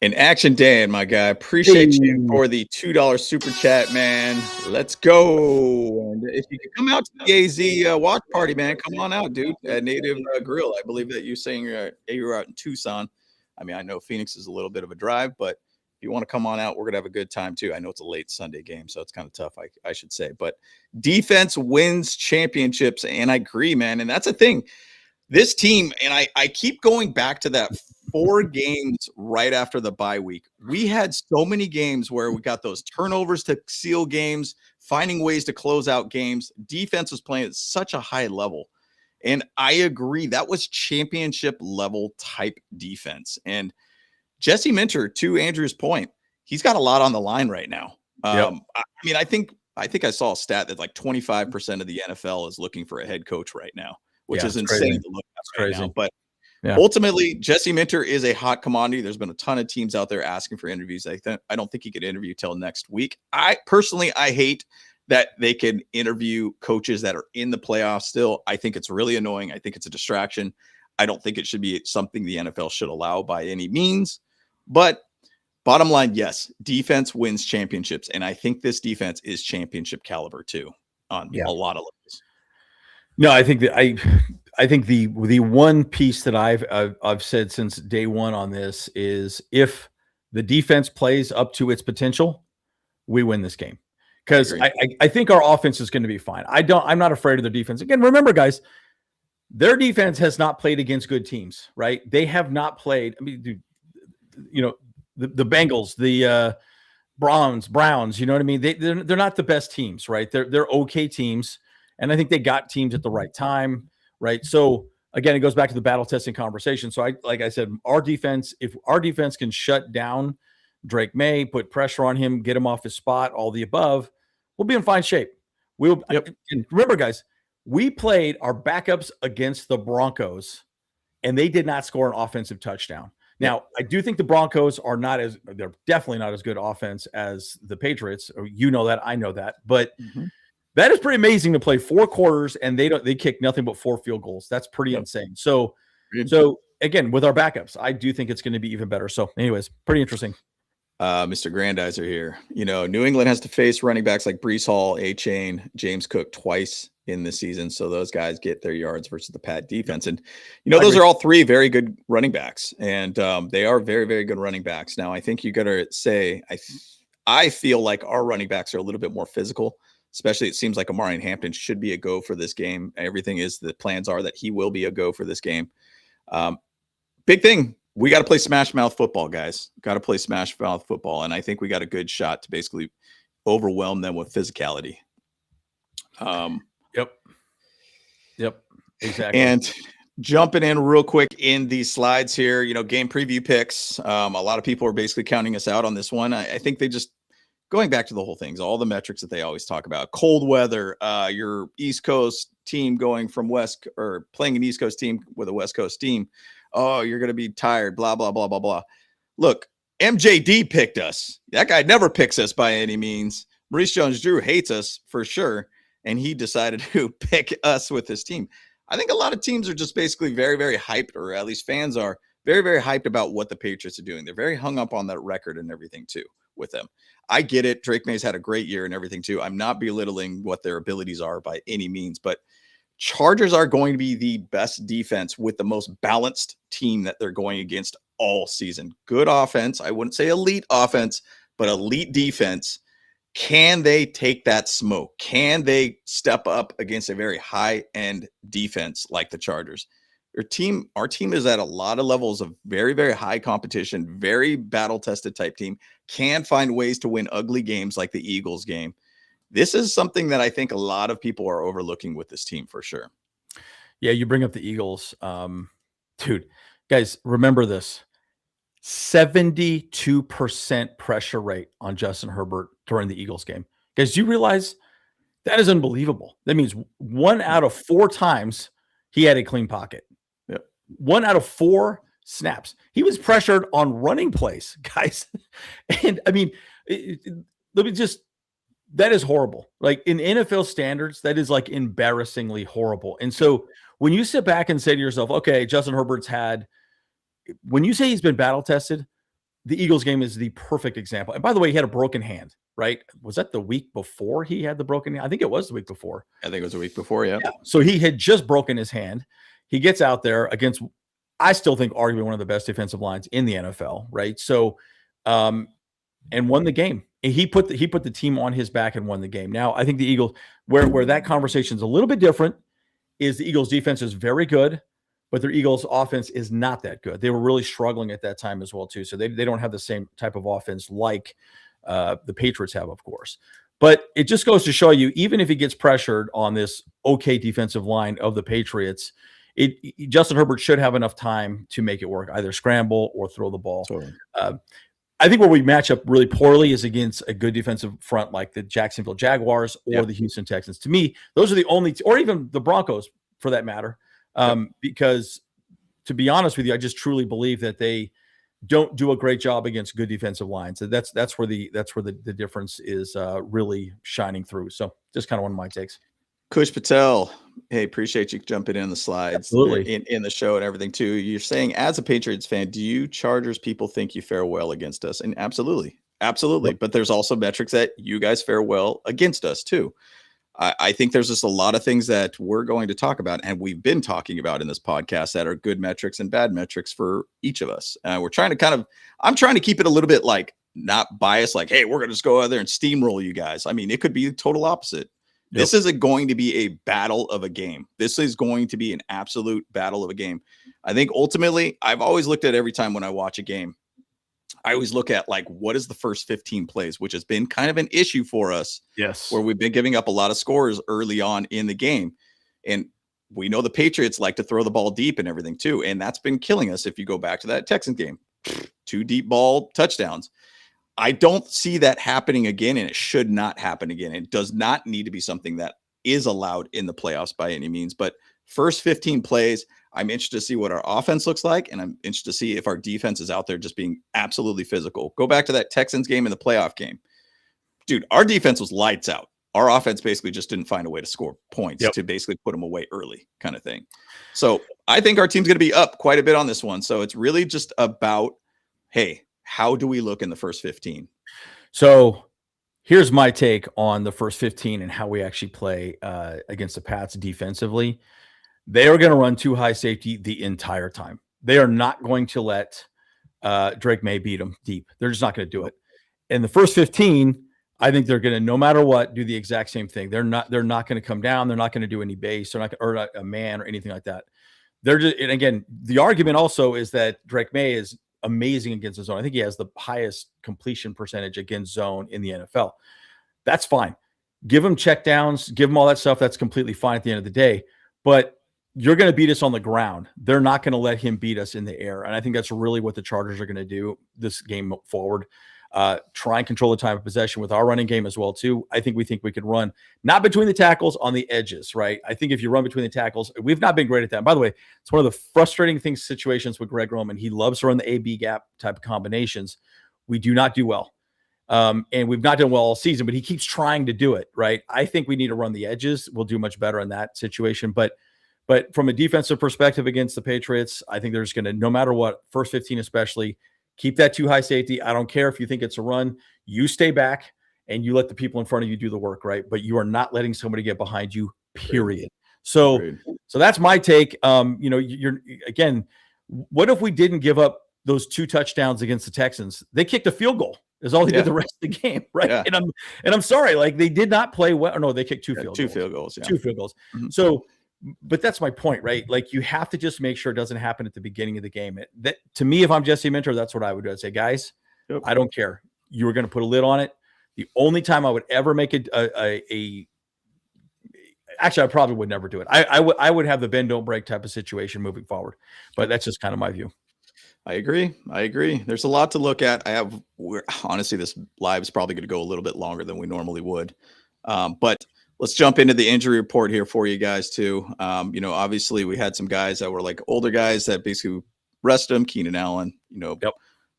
In Action Dan, my guy, appreciate you for the $2 super chat, man. Let's go. And if you can come out to the AZ watch party, man, come on out, dude. At Native Grill, I believe that you're saying you're out in Tucson. I mean, I know Phoenix is a little bit of a drive, but if you want to come on out, we're going to have a good time too. I know it's a late Sunday game, so it's kind of tough, I should say. But defense wins championships, and I agree, man. And that's a thing. This team, and I keep going back to that 4 games right after the bye week. We had so many games where we got those turnovers to seal games, finding ways to close out games. Defense was playing at such a high level. And I agree, that was championship level type defense. And Jesse Minter, to Andrew's point, he's got a lot on the line right now. I mean, I think I saw a stat that like 25% of the NFL is looking for a head coach right now, which is insane to look at right now. But ultimately, Jesse Minter is a hot commodity. There's been a ton of teams out there asking for interviews. I don't think he could interview till next week. I hate that they can interview coaches that are in the playoffs still. I think it's really annoying. I think it's a distraction. I don't think it should be something the NFL should allow by any means. But bottom line, yes, defense wins championships. And I think this defense is championship caliber too on a lot of levels. No, I think that I think the one piece that I've said since day one on this is if the defense plays up to its potential, we win this game. Because I think our offense is going to be fine. I'm not afraid of their defense. Again, remember, guys, their defense has not played against good teams, right? They have not played. I mean, dude, you know, the Bengals, the Browns, you know what I mean? They're not the best teams, right? They're okay teams. And I think they got teams at the right time, right? So again, it goes back to the battle testing conversation. So like I said, if our defense can shut down Drake Maye, put pressure on him, get him off his spot, all the above, we'll be in fine shape. And remember, guys, we played our backups against the Broncos, and they did not score an offensive touchdown. Now, I do think the Broncos they're definitely not as good offense as the Patriots. You know that, I know that, but that is pretty amazing to play 4 quarters and they kick nothing but 4 field goals. That's pretty insane. So again, with our backups, I do think it's going to be even better. So anyways, pretty interesting. Mr. Grandizer here. You know, New England has to face running backs like Breece Hall, A-Chain, James Cook twice in the season. So those guys get their yards versus the Pat defense. And, you know, those are all 3 very good running backs. And they are very, very good running backs. Now, I think you got to say, I feel like our running backs are a little bit more physical, especially it seems like Omarion Hampton should be a go for this game. Everything is, the plans are that he will be a go for this game. Big thing. We got to play smash mouth football, guys. Got to play smash mouth football. And I think we got a good shot to basically overwhelm them with physicality. Yep. Exactly. And jumping in real quick in these slides here, game preview picks. A lot of people are basically counting us out on this one. I think they just going back to the whole things, all the metrics that they always talk about, cold weather, your East Coast team going from playing an East Coast team with a West Coast team. Oh, you're going to be tired, blah, blah, blah, blah, blah. Look, MJD picked us. That guy never picks us by any means. Maurice Jones-Drew hates us for sure. And he decided to pick us with his team. I think a lot of teams are just basically very, very hyped, or at least fans are very, very hyped about what the Patriots are doing. They're very hung up on that record and everything too with them. I get it. Drake May's had a great year and everything too. I'm not belittling what their abilities are by any means, but Chargers are going to be the best defense with the most balanced team that they're going against all season. Good offense. I wouldn't say elite offense, but elite defense. Can they take that smoke? Can they step up against a very high-end defense like the Chargers? Our team is at a lot of levels of very, very high competition, very battle-tested type team, can find ways to win ugly games like the Eagles game. This is something that I think a lot of people are overlooking with this team for sure. Yeah, you bring up the Eagles. Dude, guys, remember this. 72% pressure rate on Justin Herbert during the Eagles game. Guys, do you realize that is unbelievable? That means 1 out of 4 times he had a clean pocket. Yep. 1 out of 4 snaps. He was pressured on running plays, guys. And I mean, that is horrible. Like in NFL standards, that is like embarrassingly horrible. And so when you sit back and say to yourself, okay, Justin Herbert's when you say he's been battle tested, the Eagles game is the perfect example. And by the way, he had a broken hand, right? Was that the week before he had the broken hand? I think it was the week before. I think it was the week before, yeah. So he had just broken his hand. He gets out there against, I still think, arguably one of the best defensive lines in the NFL, right? So, and won the game. And he put the team on his back and won the game. Now, I think the Eagles, where that conversation is a little bit different, is the Eagles defense is very good, but their Eagles offense is not that good. They were really struggling at that time as well, too. So they don't have the same type of offense like the Patriots have, of course. But it just goes to show you, even if he gets pressured on this okay defensive line of the Patriots, Justin Herbert should have enough time to make it work, either scramble or throw the ball. Totally. I think where we match up really poorly is against a good defensive front like the Jacksonville Jaguars or the Houston Texans. To me, those are the only, or even the Broncos for that matter. Because to be honest with you, I just truly believe that they don't do a great job against good defensive lines. So that's where the difference is really shining through. So just kind of one of my takes. Kush Patel, hey, appreciate you jumping in the slides. Absolutely. In the show and everything too. You're saying, as a Patriots fan, do you Chargers people think you fare well against us? And absolutely. Yep. But there's also metrics that you guys fare well against us too. I think there's just a lot of things that we're going to talk about, and we've been talking about in this podcast, that are good metrics and bad metrics for each of us. We're trying to I'm trying to keep it a little bit like not biased, like, hey, we're going to just go out there and steamroll you guys. I mean, it could be the total opposite. Yep. This isn't going to be a battle of a game. This is going to be an absolute battle of a game. I think ultimately, I've always looked at every time when I watch a game, I always look at like, what is the first 15 plays, which has been kind of an issue for us. Yes. Where we've been giving up a lot of scores early on in the game. And we know the Patriots like to throw the ball deep and everything too. And that's been killing us. If you go back to that Texans game, 2 deep ball touchdowns. I don't see that happening again, and it should not happen again. It does not need to be something that is allowed in the playoffs by any means. But first 15 plays, I'm interested to see what our offense looks like, and I'm interested to see if our defense is out there just being absolutely physical. Go back to that Texans game and the playoff game. Dude, our defense was lights out. Our offense basically just didn't find a way to score points to basically put them away early kind of thing. So I think our team's going to be up quite a bit on this one. So it's really just about, hey, how do we look in the first 15? So here's my take on the first 15 and how we actually play against the Pats defensively. They are going to run 2 high safety the entire time. They are not going to let Drake May beat them deep. They're just not going to do it. In the first 15, I think they're going to, no matter what, do the exact same thing. They're not going to come down. They're not going to do any base. They're not or a man or anything like that. They're just, and again, the argument also is that Drake May is amazing against the zone. I think he has the highest completion percentage against zone in the NFL. That's fine. Give him check downs, give him all that stuff. That's completely fine at the end of the day. But you're going to beat us on the ground. They're not going to let him beat us in the air. And I think that's really what the Chargers are going to do this game forward. Try and control the time of possession with our running game as well, too. I think we could run, not between the tackles, on the edges, right? I think if you run between the tackles, we've not been great at that. By the way, it's one of the frustrating situations with Greg Roman. He loves to run the A-B gap type of combinations. We do not do well. And we've not done well all season, but he keeps trying to do it, right? I think we need to run the edges. We'll do much better in that situation. But from a defensive perspective against the Patriots, I think there's going to, no matter what, first 15 especially, keep that too high safety. I don't care if you think it's a run. You stay back and you let the people in front of you do the work, right? But you are not letting somebody get behind you, period. So that's my take. You're again, what if we didn't give up those 2 touchdowns against the Texans? They kicked a field goal. Is all they did the rest of the game, right? Yeah. And I'm sorry, like they did not play well. Or no, they kicked 2 field goals. 2 field goals. Yeah. 2 field goals. Mm-hmm. So, but that's my point, right? Like you have to just make sure it doesn't happen at the beginning of the game. That to me, if I'm Jesse Minter, that's what I would do. I'd say, guys, I don't care. You were going to put a lid on it. The only time I would ever make actually, I probably would never do it. I would have the bend don't break type of situation moving forward, but that's just kind of my view. I agree. There's a lot to look at. Honestly, this live is probably going to go a little bit longer than we normally would. But let's jump into the injury report here for you guys too. Obviously we had some guys that were like older guys that basically rested them. Keenan Allen,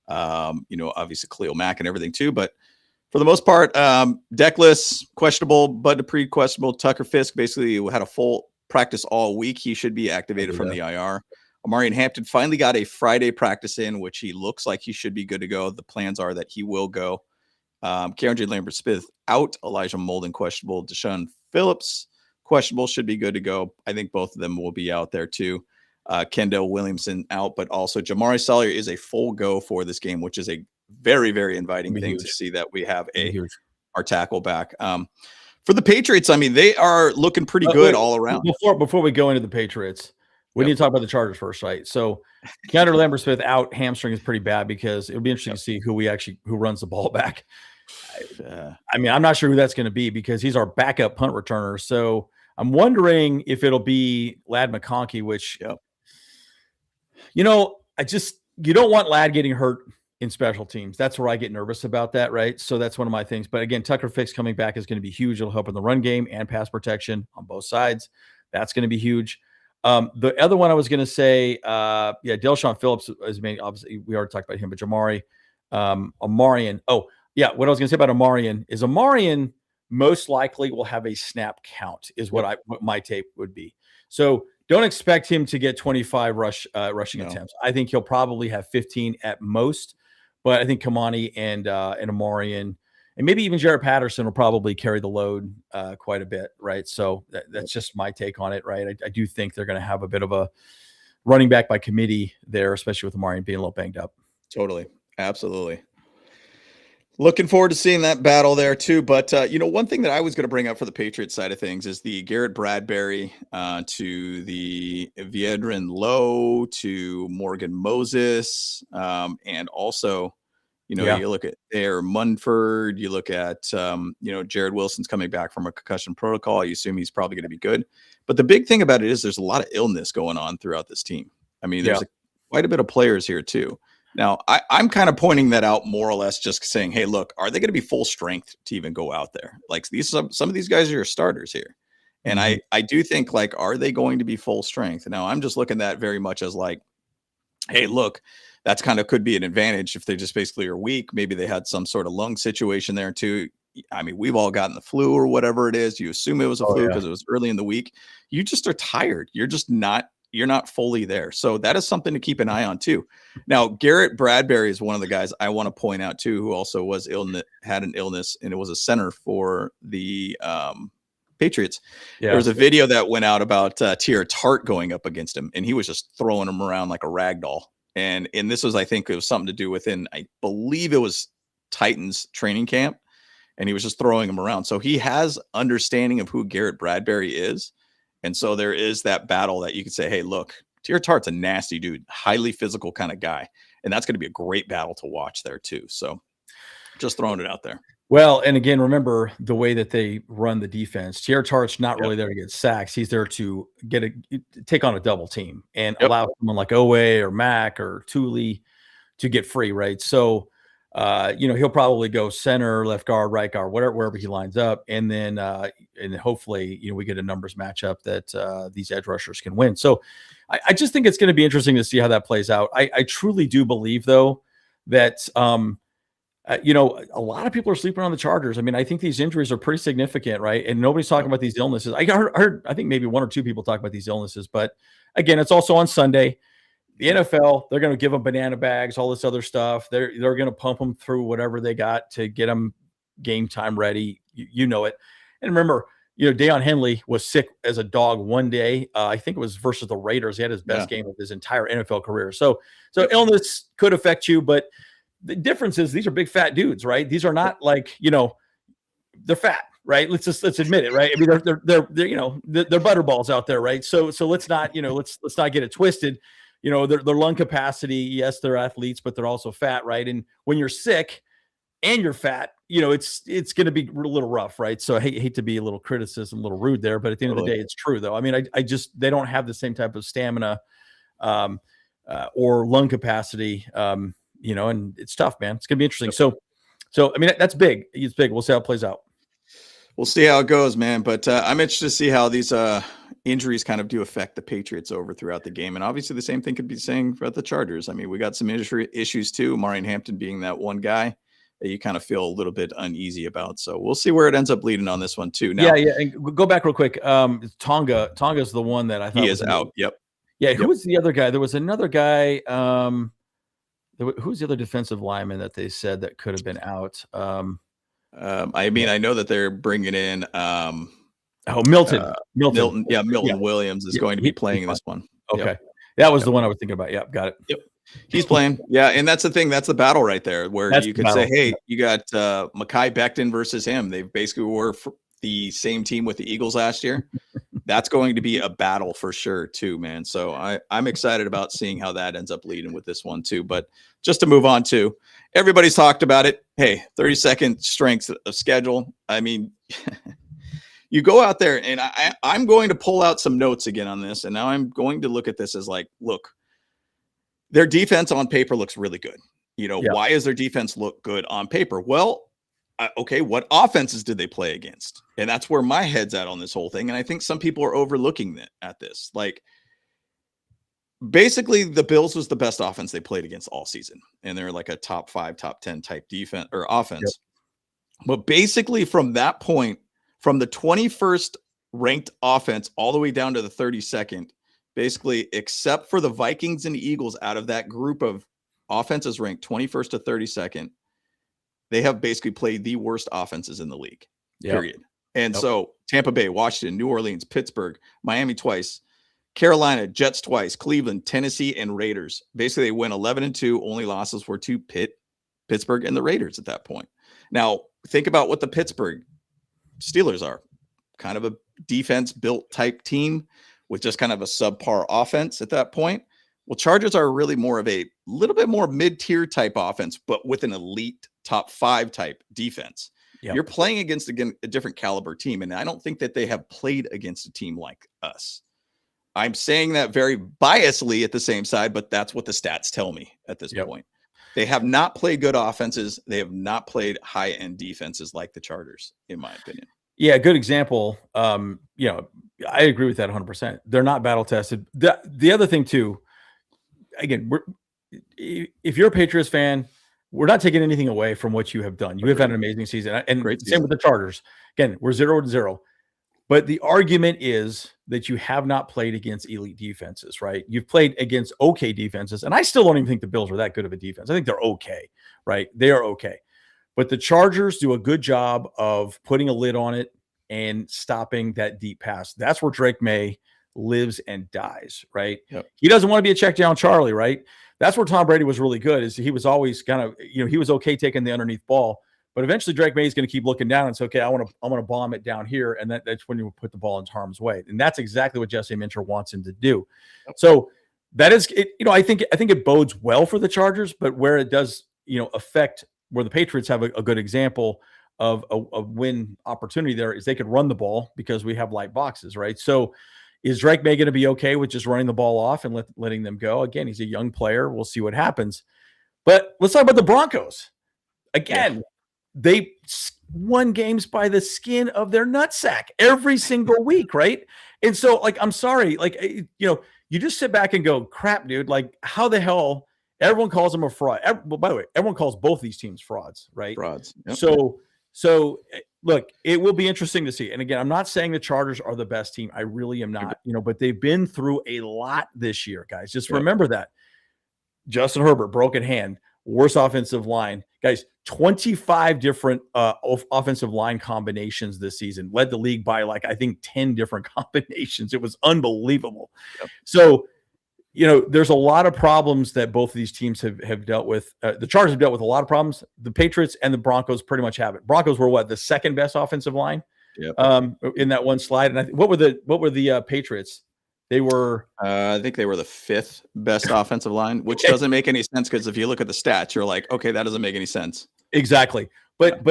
obviously Khalil Mack and everything too. But for the most part, Deckless, questionable, Bud Dupree, questionable, Tucker Fisk basically had a full practice all week. He should be activated from the IR. Omarion Hampton finally got a Friday practice in, which he looks like he should be good to go. The plans are that he will go. KeAndre Lambert-Smith out, Elijah Molden questionable, Deshaun Phillips questionable, should be good to go. I think both of them will be out there too. Kendall Williamson out, but also Jamari Salyer is a full go for this game, which is a very, very inviting thing to see that we have our tackle back. For the Patriots, I mean, they are looking pretty good all around. Before we go into the Patriots, we need to talk about the Chargers first, right? So KeAndre Lambert-Smith out, hamstring is pretty bad because it'll be interesting to see who runs the ball back. I mean, I'm not sure who that's going to be because he's our backup punt returner. So I'm wondering if it'll be Ladd McConkey, which, you don't want Ladd getting hurt in special teams. That's where I get nervous about that, right? So that's one of my things. But again, Tucker Fisk coming back is going to be huge. It'll help in the run game and pass protection on both sides. That's going to be huge. The other one I was going to say, Delshon Phillips is main. Obviously, we already talked about him, but Omarion. Oh, yeah. What I was going to say about Omarion is Omarion most likely will have a snap count, is what my tape would be. So don't expect him to get 25 rushing attempts. I think he'll probably have 15 at most. But I think Kamani and Omarion, and maybe even Jared Patterson will probably carry the load quite a bit, right? So that's just my take on it, right? I do think they're going to have a bit of a running back by committee there, especially with Omarion being a little banged up. Totally. Absolutely. Looking forward to seeing that battle there too. But, one thing that I was going to bring up for the Patriots side of things is the Garrett Bradbury to the Viedrin Lowe to Morgan Moses. And also, you look at Thayer Munford, you look at, Jared Wilson's coming back from a concussion protocol. You assume he's probably going to be good. But the big thing about it is there's a lot of illness going on throughout this team. I mean, there's quite a bit of players here too. Now, I'm kind of pointing that out more or less just saying, hey, look, are they going to be full strength to even go out there? Like some of these guys are your starters here. And I do think, like, are they going to be full strength? Now, I'm just looking at that very much as like, hey, look, that's kind of could be an advantage if they just basically are weak. Maybe they had some sort of lung situation there too. I mean, we've all gotten the flu or whatever it is. You assume it was a flu because it was early in the week. You just are tired. You're not fully there. So that is something to keep an eye on too. Now, Garrett Bradbury is one of the guys I want to point out too, who also had an illness, and it was a center for the Patriots. There was a video that went out about Thayer Tart going up against him, and he was just throwing him around like a rag doll. And this was, I think it was something to do within, I believe it was Titans training camp, and he was just throwing him around. So he has understanding of who Garrett Bradbury is. And so there is that battle that you could say, hey, look, Thayer Tart's a nasty dude, highly physical kind of guy. And that's going to be a great battle to watch there too. So just throwing it out there. Well, and again, remember the way that they run the defense. Tierra Tart's not really there to get sacks. He's there to take on a double team and allow someone like Owe or Mac or Thule to get free, right? So, he'll probably go center, left guard, right guard, wherever he lines up, and then hopefully, we get a numbers matchup that these edge rushers can win. So, I just think it's going to be interesting to see how that plays out. I truly do believe, though, that a lot of people are sleeping on the Chargers. I mean, I think these injuries are pretty significant, right? And nobody's talking about these illnesses. I heard, I think maybe one or two people talk about these illnesses, but again, it's also on Sunday. The NFL, they're going to give them banana bags, all this other stuff. They're going to pump them through whatever they got to get them game time ready. You know it. And remember, Deion Henley was sick as a dog one day. I think it was versus the Raiders. He had his best game of his entire NFL career. So illness could affect you, but the difference is these are big fat dudes, right? These are not like, they're fat, right? Let's admit it, right? I mean, they're butterballs out there, right? So let's not, let's not get it twisted. Their lung capacity, yes, they're athletes, but they're also fat, right? And when you're sick and you're fat, it's going to be a little rough, right? So I hate to be a little criticism, a little rude there, but at the end of the day, it's true though. I mean, they don't have the same type of stamina or lung capacity, and it's tough, man. It's going to be interesting. So, I mean, that's big. It's big. We'll see how it plays out. We'll see how it goes, man. But I'm interested to see how these injuries kind of do affect the Patriots throughout the game. And obviously the same thing could be saying about the Chargers. I mean, we got some injury issues too. Omarion Hampton being that one guy that you kind of feel a little bit uneasy about. So we'll see where it ends up leading on this one too. Now, yeah. And go back real quick. Tonga's the one that I thought he is out. Yep. Yeah. Who was the other guy? There was another guy. Who's the other defensive lineman that they said that could have been out? I mean, I know that they're bringing in Milton. Milton. Yeah, Milton Williams is going to be playing in this one. Okay. Yep. That was the one I was thinking about. Yep, got it. Yep. He's playing. Yeah, and that's the thing. That's the battle right there where you could say, hey, you got Mekhi Becton versus him. They basically were the same team with the Eagles last year. That's going to be a battle for sure too, man. So I'm excited about seeing how that ends up leading with this one too. But just to move on to, everybody's talked about it. Hey, 30-second strength of schedule. I mean, you go out there and I'm going to pull out some notes again on this. And now I'm going to look at this as like, look, their defense on paper looks really good. Why is their defense look good on paper? Well, okay, what offenses did they play against? And that's where my head's at on this whole thing. And I think some people are overlooking at this. Like, basically, the Bills was the best offense they played against all season. And they're like a top 5, top 10 type defense or offense. Yep. But basically, from that point, from the 21st ranked offense all the way down to the 32nd, basically, except for the Vikings and the Eagles out of that group of offenses ranked 21st to 32nd, they have basically played the worst offenses in the league, period. And so Tampa Bay, Washington, New Orleans, Pittsburgh, Miami twice, Carolina, Jets twice, Cleveland, Tennessee, and Raiders. Basically, they went 11-2. Only losses were to Pittsburgh, and the Raiders at that point. Now, think about what the Pittsburgh Steelers are. Kind of a defense-built type team with just kind of a subpar offense at that point. Well, Chargers are really more of a little bit more mid-tier type offense, but with an elite top 5 type defense. Yep. You're playing against, again, a different caliber team, and I don't think that they have played against a team like us. I'm saying that very biasly at the same side, but that's what the stats tell me at this point. They have not played good offenses. They have not played high-end defenses like the Chargers, in my opinion. Yeah, good example. I agree with that 100%. They're not battle tested. The other thing too, again, if you're a Patriots fan, we're not taking anything away from what you have done. You have had an amazing season, and same with the Chargers. Again, we're 0-0, but the argument is that you have not played against elite defenses, right? You've played against okay defenses, and I still don't even think the Bills are that good of a defense. I think they're okay, right? They are okay. But the Chargers do a good job of putting a lid on it and stopping that deep pass. That's where Drake Maye lives and dies, right? Yep. He doesn't want to be a check down Charlie, right? That's where Tom Brady was really good. Is he was always kind of, he was okay taking the underneath ball, but eventually Drake Maye is going to keep looking down and say, okay, I want to bomb it down here, and that's when you put the ball in harm's way, and that's exactly what Jesse Minter wants him to do. Yep. So that is, I think it bodes well for the Chargers, but where it does, affect where the Patriots have a good example of a win opportunity there is they could run the ball because we have light boxes, right? So is Drake May going to be okay with just running the ball off and letting them go? Again, he's a young player. We'll see what happens. But let's talk about the Broncos. Again, they won games by the skin of their nutsack every single week, right? And so, like, I'm sorry, like, you just sit back and go, crap, dude, like, how the hell everyone calls them a fraud? Well, by the way, everyone calls both these teams frauds, right? Frauds. Yep. So look, it will be interesting to see. And again, I'm not saying the Chargers are the best team. I really am not, but they've been through a lot this year, guys. Just remember that. Justin Herbert, broken hand, worst offensive line. Guys, 25 different offensive line combinations this season. Led the league by, like, I think 10 different combinations. It was unbelievable. Yep. So, there's a lot of problems that both of these teams have dealt with. The Chargers have dealt with a lot of problems. The Patriots and the Broncos pretty much have it. Broncos were the second best offensive line in that one slide. And what were the Patriots? They were, I think they were the fifth best offensive line, which doesn't make any sense because if you look at the stats, you're like, okay, that doesn't make any sense. Exactly. But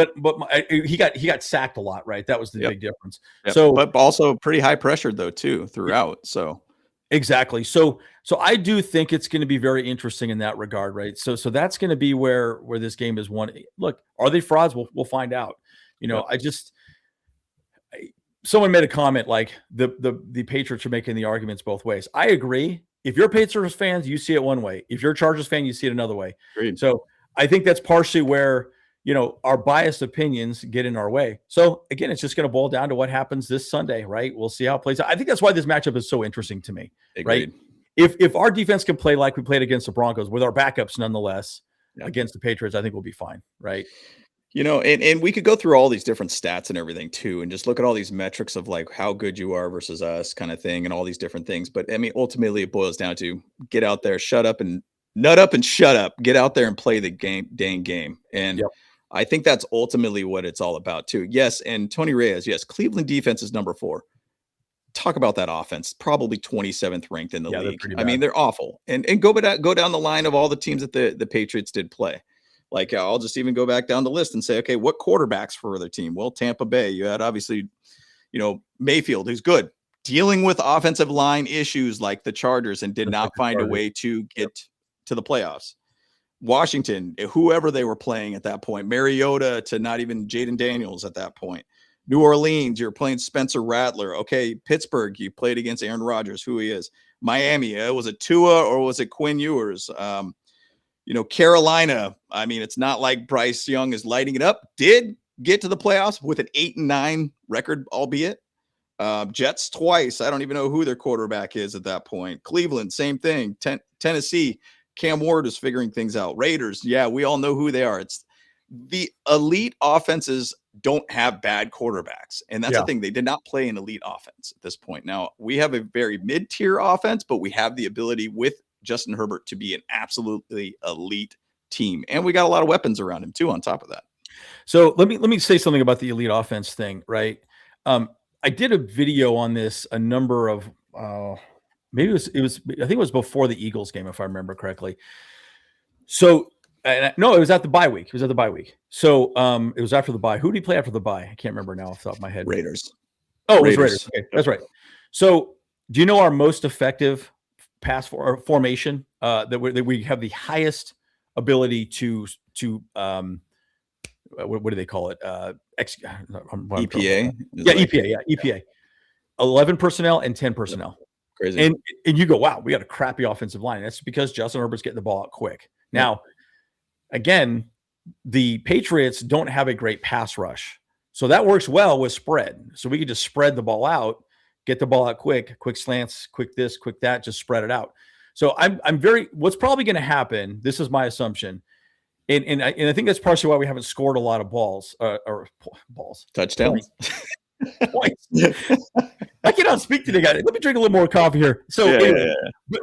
he got sacked a lot, right? That was the big difference. Yep. So, but also pretty high pressured though too throughout. So exactly. So I do think it's going to be very interesting in that regard, right? So that's going to be where this game is won. Look, are they frauds? We'll find out. Someone made a comment like the Patriots are making the arguments both ways. I agree. If you're Patriots fans, you see it one way. If you're a Chargers fan, you see it another way. Agreed. So I think that's partially where, our biased opinions get in our way. So again, it's just going to boil down to what happens this Sunday, right? We'll see how it plays out. I think that's why this matchup is so interesting to me, Agreed. Right? If our defense can play like we played against the Broncos with our backups nonetheless against the Patriots, I think we'll be fine, right? And we could go through all these different stats and everything too, and just look at all these metrics of like how good you are versus us kind of thing and all these different things. But I mean, ultimately it boils down to get out there, shut up and nut up and shut up, get out there and play the dang game. And I think that's ultimately what it's all about too. Yes. And Tony Reyes, yes, Cleveland defense is number 4. Talk about that offense, probably 27th ranked in the league. I mean, they're awful. And go down the line of all the teams that the Patriots did play. Like, I'll just even go back down the list and say, okay, what quarterbacks for their team? Well, Tampa Bay, you had obviously, Mayfield, who's good, dealing with offensive line issues like the Chargers and did not find a way to get to the playoffs. Washington, whoever they were playing at that point, Mariota to not even Jaden Daniels at that point. New Orleans, you're playing Spencer Rattler. Okay, Pittsburgh, you played against Aaron Rodgers, who he is. Miami, was it Tua or was it Quinn Ewers? Carolina, I mean, it's not like Bryce Young is lighting it up. Did get to the playoffs with an 8-9 record, albeit. Jets twice. I don't even know who their quarterback is at that point. Cleveland, same thing. Tennessee, Cam Ward is figuring things out. Raiders, we all know who they are. It's the elite offenses don't have bad quarterbacks. And that's the thing. They did not play an elite offense at this point. Now, we have a very mid-tier offense, but we have the ability with Justin Herbert to be an absolutely elite team. And we got a lot of weapons around him too, on top of that. So let me say something about the elite offense thing, right? I did a video on this a number of, maybe I think it was before the Eagles game, if I remember correctly. So no, it was at the bye week. So it was after the bye. Who did he play after the bye? I can't remember now off the top of my head. Raiders. Oh, it was Raiders. Okay, that's right. So do you know our most effective pass formation that we have the highest ability to what do they call it? EPA. EPA. 11 personnel and 10 personnel. Crazy. And you go, wow, we got a crappy offensive line. That's because Justin Herbert's getting the ball out quick. Now, again, the Patriots don't have a great pass rush, so that works well with spread. So we could just spread the ball out. Get the ball out quick slants, quick this, quick that, just spread it out. So what's probably going to happen, this is my assumption, and I think that's partially why we haven't scored a lot of balls. Touchdowns. Points. I cannot speak today, guys. Let me drink a little more coffee here. So,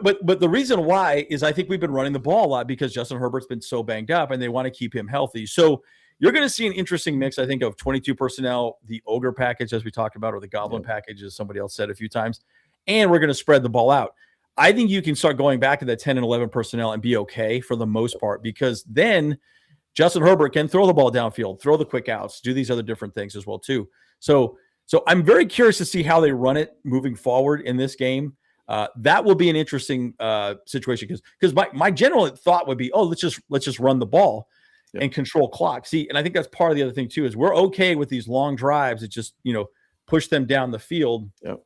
But the reason why is I think we've been running the ball a lot because Justin Herbert's been so banged up and they want to keep him healthy. So you're going to see an interesting mix, I think, of 22 personnel, the ogre package, as we talked about, or the goblin package, as somebody else said a few times, and we're going to spread the ball out. I think you can start going back to that 10 and 11 personnel and be okay for the most part, because then Justin Herbert can throw the ball downfield, throw the quick outs, do these other different things as well too. So I'm very curious to see how they run it moving forward in this game. That will be an interesting situation because my general thought would be, let's just run the ball and control clock. See, and I think that's part of the other thing too, is we're okay with these long drives that just, push them down the field. Yep.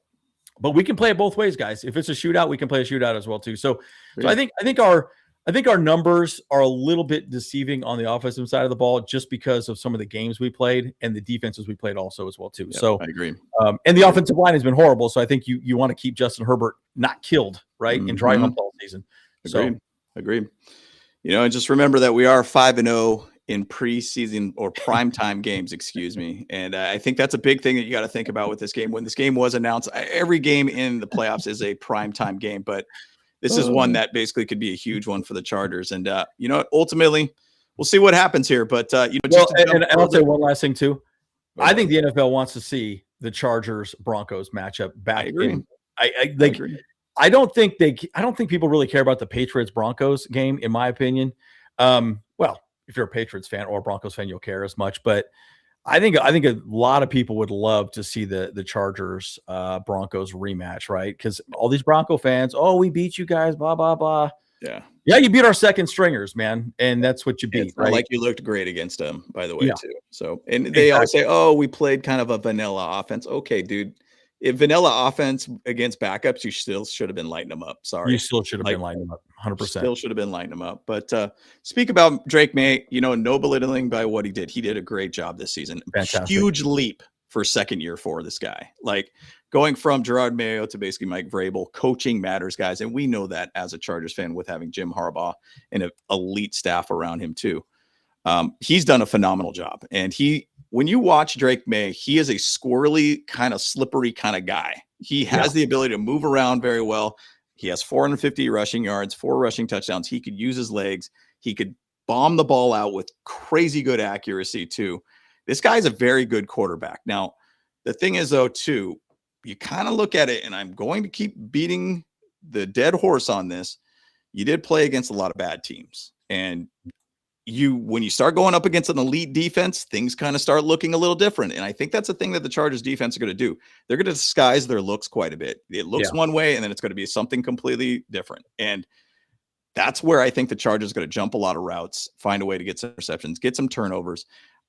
But we can play it both ways, guys. If it's a shootout, we can play a shootout as well too. So I think our numbers are a little bit deceiving on the offensive side of the ball just because of some of the games we played and the defenses we played also as well too. Yep, so I agree. And the offensive line has been horrible. So I think you want to keep Justin Herbert not killed, right? In dry hump all season. Agreed. And just remember that we are 5-0 in preseason or primetime games, excuse me. And I think that's a big thing that you got to think about with this game. When this game was announced, every game in the playoffs is a primetime game, but this is one that basically could be a huge one for the Chargers. And, ultimately we'll see what happens here, but, and I'll say one last thing too. I think the NFL wants to see the Chargers Broncos matchup back. I agree. I don't think people really care about the Patriots Broncos game, in my opinion. Well, if you're a Patriots fan or a Broncos fan, you'll care as much. But I think a lot of people would love to see the Chargers Broncos rematch, right? Because all these Bronco fans, we beat you guys, blah blah blah. Yeah, you beat our second stringers, man, and that's what you beat. Right? Like you looked great against them, by the way, too. So, and they always say, we played kind of a vanilla offense. Okay, dude. If vanilla offense against backups, you still should have been lighting them up. Sorry. You still should have been lighting them up. 100%. Still should have been lighting them up. But speak about Drake Maye, no belittling by what he did. He did a great job this season. Fantastic. Huge leap for second year for this guy. Like going from Gerard Mayo to basically Mike Vrabel. Coaching matters, guys. And we know that as a Chargers fan with having Jim Harbaugh and an elite staff around him too. He's done a phenomenal job. And when you watch Drake Maye, he is a squirrely, kind of slippery kind of guy. He has the ability to move around very well. He has 450 rushing yards, 4 rushing touchdowns. He could use his legs. He could bomb the ball out with crazy good accuracy too. This guy's a very good quarterback. Now, the thing is though, too, you kind of look at it, and I'm going to keep beating the dead horse on this. You did play against a lot of bad teams. And when you start going up against an elite defense, things kind of start looking a little different. And I think that's the thing that the Chargers defense are going to do. They're going to disguise their looks quite a bit. It looks one way, and then it's going to be something completely different. And that's where I think the Chargers are going to jump a lot of routes, find a way to get some interceptions, get some turnovers.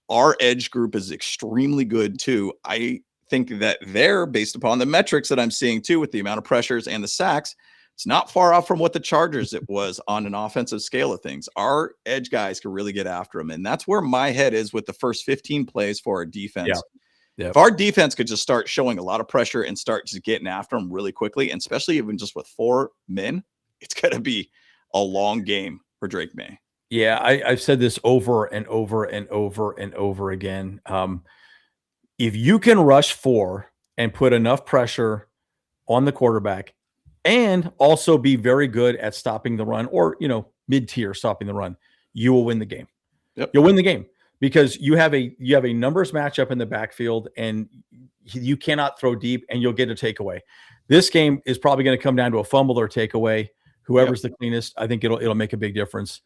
Our edge group is extremely good too. I think that they're, based upon the metrics that I'm seeing too, with the amount of pressures and the sacks, it's not far off from what the Chargers it was on an offensive scale of things. Our edge guys can really get after them. And that's where my head is with the first 15 plays for our defense. If our defense could just start showing a lot of pressure and start just getting after them really quickly, and especially even just with 4 men, it's going to be a long game for Drake Maye. Yeah, I've said this over and over and over and over again. If you can rush 4 and put enough pressure on the quarterback, and also be very good at stopping the run, or, mid-tier stopping the run, you will win the game. You'll win the game because you have a numbers matchup in the backfield, and you cannot throw deep, and you'll get a takeaway. This game is probably going to come down to a fumble or takeaway. Whoever's the cleanest, I think it'll make a big difference.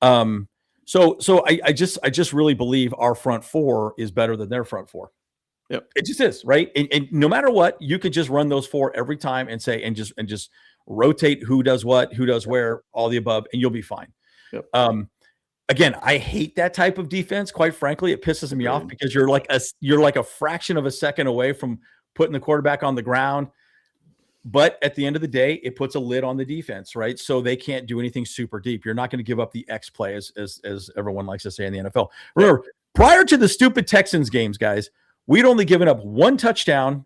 So I just really believe our front 4 is better than their front 4. It just is, right? And no matter what, you could just run those 4 every time and say, and just rotate who does what, who does where, all the above, and you'll be fine. Again, I hate that type of defense. Quite frankly, it pisses me off because you're like a fraction of a second away from putting the quarterback on the ground. But at the end of the day, it puts a lid on the defense, right? So they can't do anything super deep. You're not going to give up the X play, as everyone likes to say in the NFL. Remember, prior to the stupid Texans games, guys, we'd only given up 1 touchdown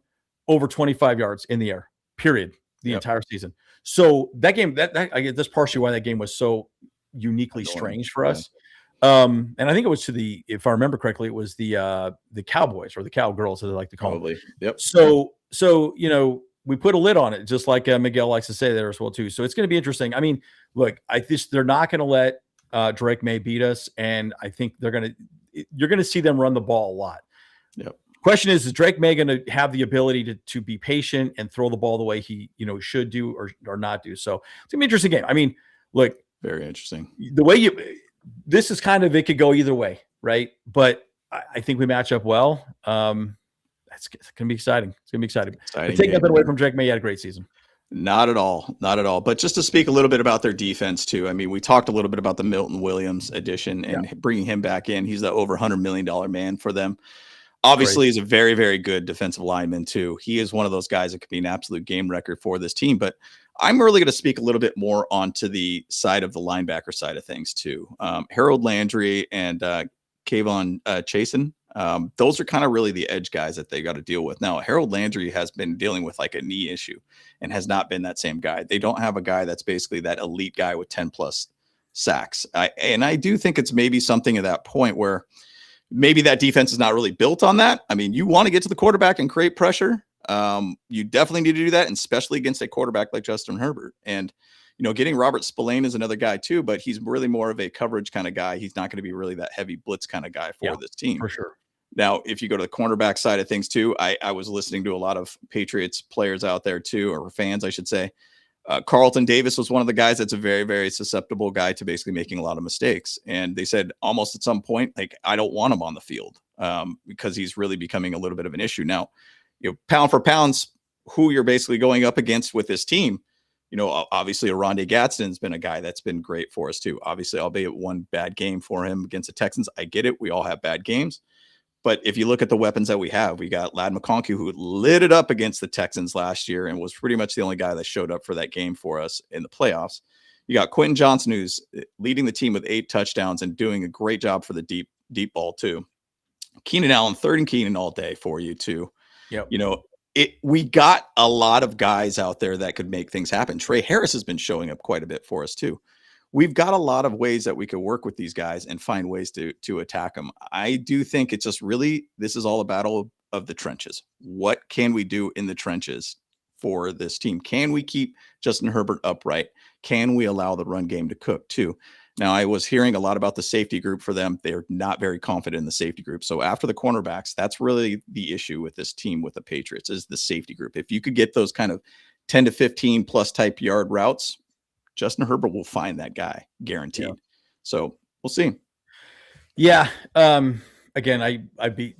over 25 yards in the air, period, the entire season. So that game, that's partially why that game was so uniquely strange for us. And I think it was if I remember correctly, it was the Cowboys, or the Cowgirls, as they like to call them. So we put a lid on it, just like Miguel likes to say there as well too. So it's going to be interesting. I mean, look, they're not going to let Drake Maye beat us, and I think you're going to see them run the ball a lot. Question is Drake Maye going to have the ability to be patient and throw the ball the way he should do or not do? So it's gonna be an interesting game. I mean, look, very interesting. The way this is kind of, it could go either way, right? But I think we match up well. It's going to be exciting. It's going to be exciting. But take nothing away from Drake Maye. He had a great season. Not at all. Not at all. But just to speak a little bit about their defense too. I mean, we talked a little bit about the Milton Williams addition and bringing him back in. He's the over $100 million man for them. Obviously, he's a very, very good defensive lineman too. He is one of those guys that could be an absolute game record for this team. But I'm really going to speak a little bit more onto the side of the linebacker side of things too. Harold Landry and Kayvon Chasen. Those are kind of really the edge guys that they got to deal with. Now, Harold Landry has been dealing with like a knee issue and has not been that same guy. They don't have a guy that's basically that elite guy with 10 plus sacks. I do think it's maybe something at that point where maybe that defense is not really built on that. I mean, you want to get to the quarterback and create pressure. You definitely need to do that, and especially against a quarterback like Justin Herbert. And, you know, getting Robert Spillane is another guy too, but he's really more of a coverage kind of guy. He's not going to be really that heavy blitz kind of guy for this team. For sure. Now, if you go to the cornerback side of things too, I was listening to a lot of Patriots players out there too, or fans, I should say. Carlton Davis was one of the guys that's a very, very susceptible guy to basically making a lot of mistakes. And they said almost at some point, like, I don't want him on the field because he's really becoming a little bit of an issue. Now, you know, pound for pounds, who you're basically going up against with this team, you know, obviously Oronde Gadsden's been a guy that's been great for us too. Obviously, albeit one bad game for him against the Texans. I get it. We all have bad games. But if you look at the weapons that we have, we got Ladd McConkey, who lit it up against the Texans last year and was pretty much the only guy that showed up for that game for us in the playoffs. You got Quentin Johnson, who's leading the team with 8 touchdowns and doing a great job for the deep ball too. Keenan Allen, third and Keenan all day for you too. Yep. You know, we got a lot of guys out there that could make things happen. Trey Harris has been showing up quite a bit for us too. We've got a lot of ways that we could work with these guys and find ways to attack them. I do think it's just really, this is all a battle of the trenches. What can we do in the trenches for this team? Can we keep Justin Herbert upright? Can we allow the run game to cook too? Now, I was hearing a lot about the safety group for them. They're not very confident in the safety group. So after the cornerbacks, that's really the issue with this team with the Patriots is the safety group. If you could get those kind of 10 to 15 plus type yard routes, Justin Herbert will find that guy, guaranteed. Yeah. So we'll see. Yeah. Again,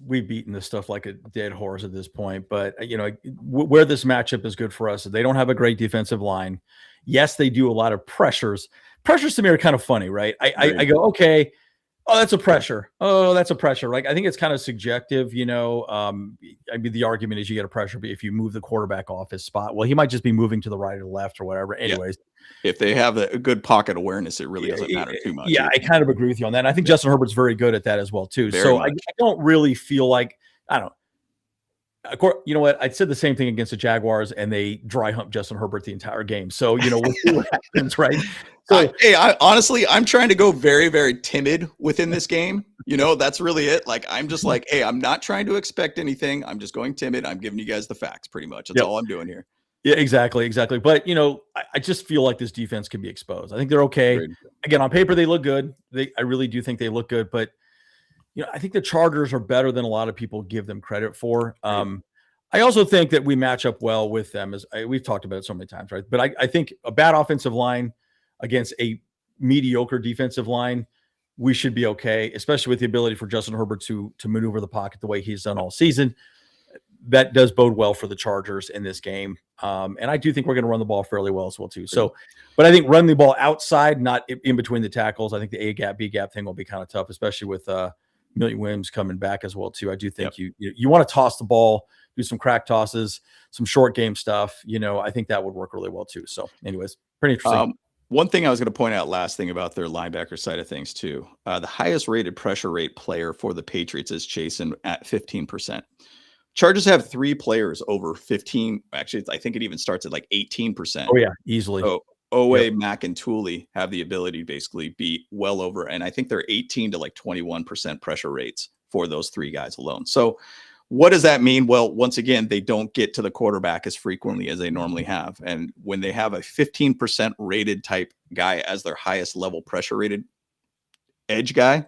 we've beaten this stuff like a dead horse at this point, but you know, where this matchup is good for us, they don't have a great defensive line. Yes, they do a lot of pressures. Pressures to me are kind of funny, right? I go, okay, oh, that's a pressure. Oh, that's a pressure. Like, I think it's kind of subjective, you know. I mean, the argument is you get a pressure if you move the quarterback off his spot. Well, he might just be moving to the right or the left or whatever. Anyways. Yeah. If they have a good pocket awareness, it really doesn't matter too much. Yeah, I kind of agree with you on that. And I think Justin Herbert's very good at that as well, too. So I don't really feel like, I don't know. You know what? I said the same thing against the Jaguars, and they dry humped Justin Herbert the entire game. So, you know, we'll see what happens, right? So, honestly, I'm trying to go very, very timid within this game. You know, that's really it. Like, I'm just like, hey, I'm not trying to expect anything. I'm just going timid. I'm giving you guys the facts pretty much. That's all I'm doing here. Yeah, exactly. But, you know, I just feel like this defense can be exposed. I think they're okay. Great. Again, on paper, they look good. I really do think they look good. But, you know, I think the Chargers are better than a lot of people give them credit for. I also think that we match up well with them, as we've talked about it so many times, right? But I think a bad offensive line against a mediocre defensive line, we should be okay, especially with the ability for Justin Herbert to maneuver the pocket the way he's done all season. That does bode well for the Chargers in this game. And I do think we're going to run the ball fairly well as well, too. So, but I think run the ball outside, not in between the tackles. I think the A gap, B gap thing will be kind of tough, especially with Milton Williams coming back as well, too. I do think you want to toss the ball, do some crack tosses, some short game stuff. You know, I think that would work really well, too. So anyways, pretty interesting. One thing I was going to point out last thing about their linebacker side of things, too. The highest rated pressure rate player for the Patriots is Chasen at 15%. Chargers have 3 players over 15. Actually, I think it even starts at like 18%. Oh, yeah, easily. So Owe, Mack, and Tooley have the ability to basically be well over. And I think they're 18 to like 21% pressure rates for those 3 guys alone. So what does that mean? Well, once again, they don't get to the quarterback as frequently as they normally have. And when they have a 15% rated type guy as their highest level pressure rated edge guy,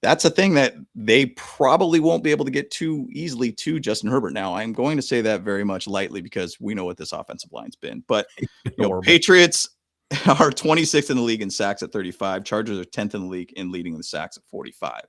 that's a thing that they probably won't be able to get too easily to Justin Herbert. Now, I'm going to say that very much lightly because we know what this offensive line's been. But you know, Patriots, are 26th in the league in sacks at 35. Chargers are 10th in the league in leading the sacks at 45.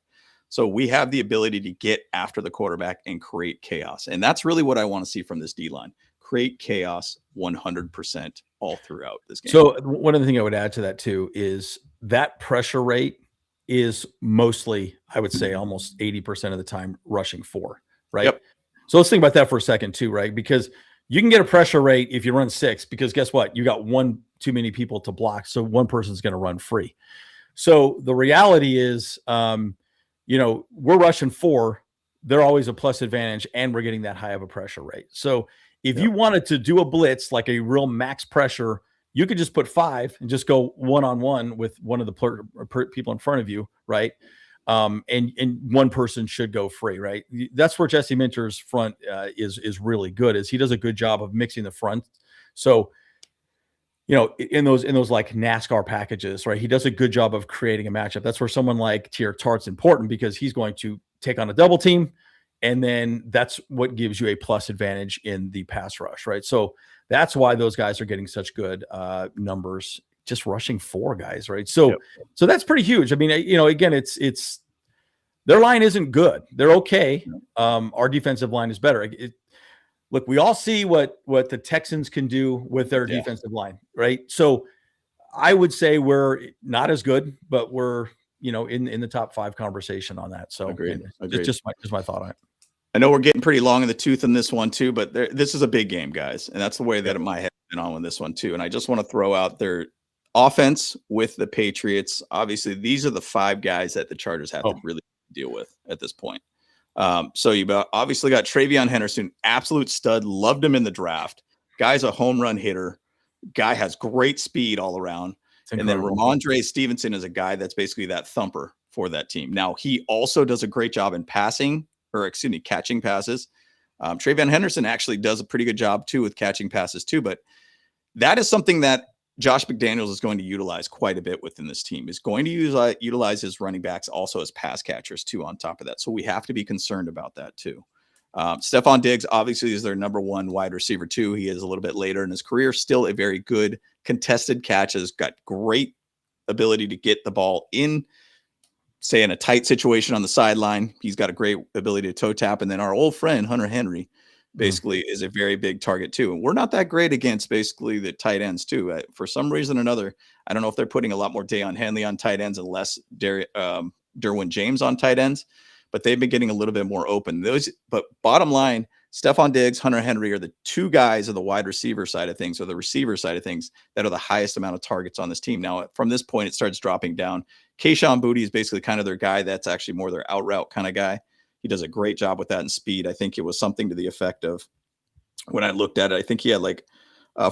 So we have the ability to get after the quarterback and create chaos. And that's really what I want to see from this D-line. Create chaos 100% all throughout this game. So one other thing I would add to that too is that pressure rate is mostly, I would say almost 80% of the time rushing 4, right? Yep. So let's think about that for a second too, right? Because you can get a pressure rate if you run 6, because guess what? You got one too many people to block. So one person's going to run free. So the reality is, we're rushing 4. They're always a plus advantage, and we're getting that high of a pressure rate. So if you wanted to do a blitz, like a real max pressure, you could just put 5 and just go one-on-one with one of the people in front of you, right? And one person should go free, right? That's where Jesse Minter's front is really good. Is he does a good job of mixing the front. So, in those like NASCAR packages, right? He does a good job of creating a matchup. That's where someone like Thayer Tart's important, because he's going to take on a double team, and then that's what gives you a plus advantage in the pass rush, right? So that's why those guys are getting such good numbers, just rushing 4 guys, right? So so that's pretty huge. I mean, again, it's their line isn't good. They're okay. Our defensive line is better. Look, we all see what the Texans can do with their defensive line, right? So I would say we're not as good, but we're in the top 5 conversation on that. So Agreed. Just my thought on it. I know we're getting pretty long in the tooth in this one too, but this is a big game, guys, and that's the way that my head has been on with this one too. And I just want to throw out their offense with the Patriots. Obviously, these are the 5 guys that the Chargers have to really deal with at this point. So you obviously got Travion Henderson, absolute stud. Loved him in the draft. Guy's a home run hitter. Guy has great speed all around. And then Ramondre Stevenson is a guy that's basically that thumper for that team. Now, he also does a great job in catching passes. Travion Henderson actually does a pretty good job too with catching passes too. But that is something that Josh McDaniels is going to utilize quite a bit within this team. Is going to utilize his running backs also as pass catchers too on top of that. So we have to be concerned about that too. Stephon Diggs obviously is their number 1 wide receiver too. He is a little bit later in his career, still a very good contested catches, got great ability to get the ball in, say in a tight situation on the sideline. He's got a great ability to toe tap. And then our old friend, Hunter Henry, basically is a very big target too. And we're not that great against basically the tight ends too. For some reason or another, I don't know if they're putting a lot more Deion Henley on tight ends and less Derwin James on tight ends, but they've been getting a little bit more open. But bottom line, Stephon Diggs, Hunter Henry are the 2 guys of the wide receiver side of things, or the receiver side of things, that are the highest amount of targets on this team. Now, from this point, it starts dropping down. Kayshon Boutte is basically kind of their guy. That's actually more their out route kind of guy. He does a great job with that in speed. I think it was something to the effect of, when I looked at it, I think he had like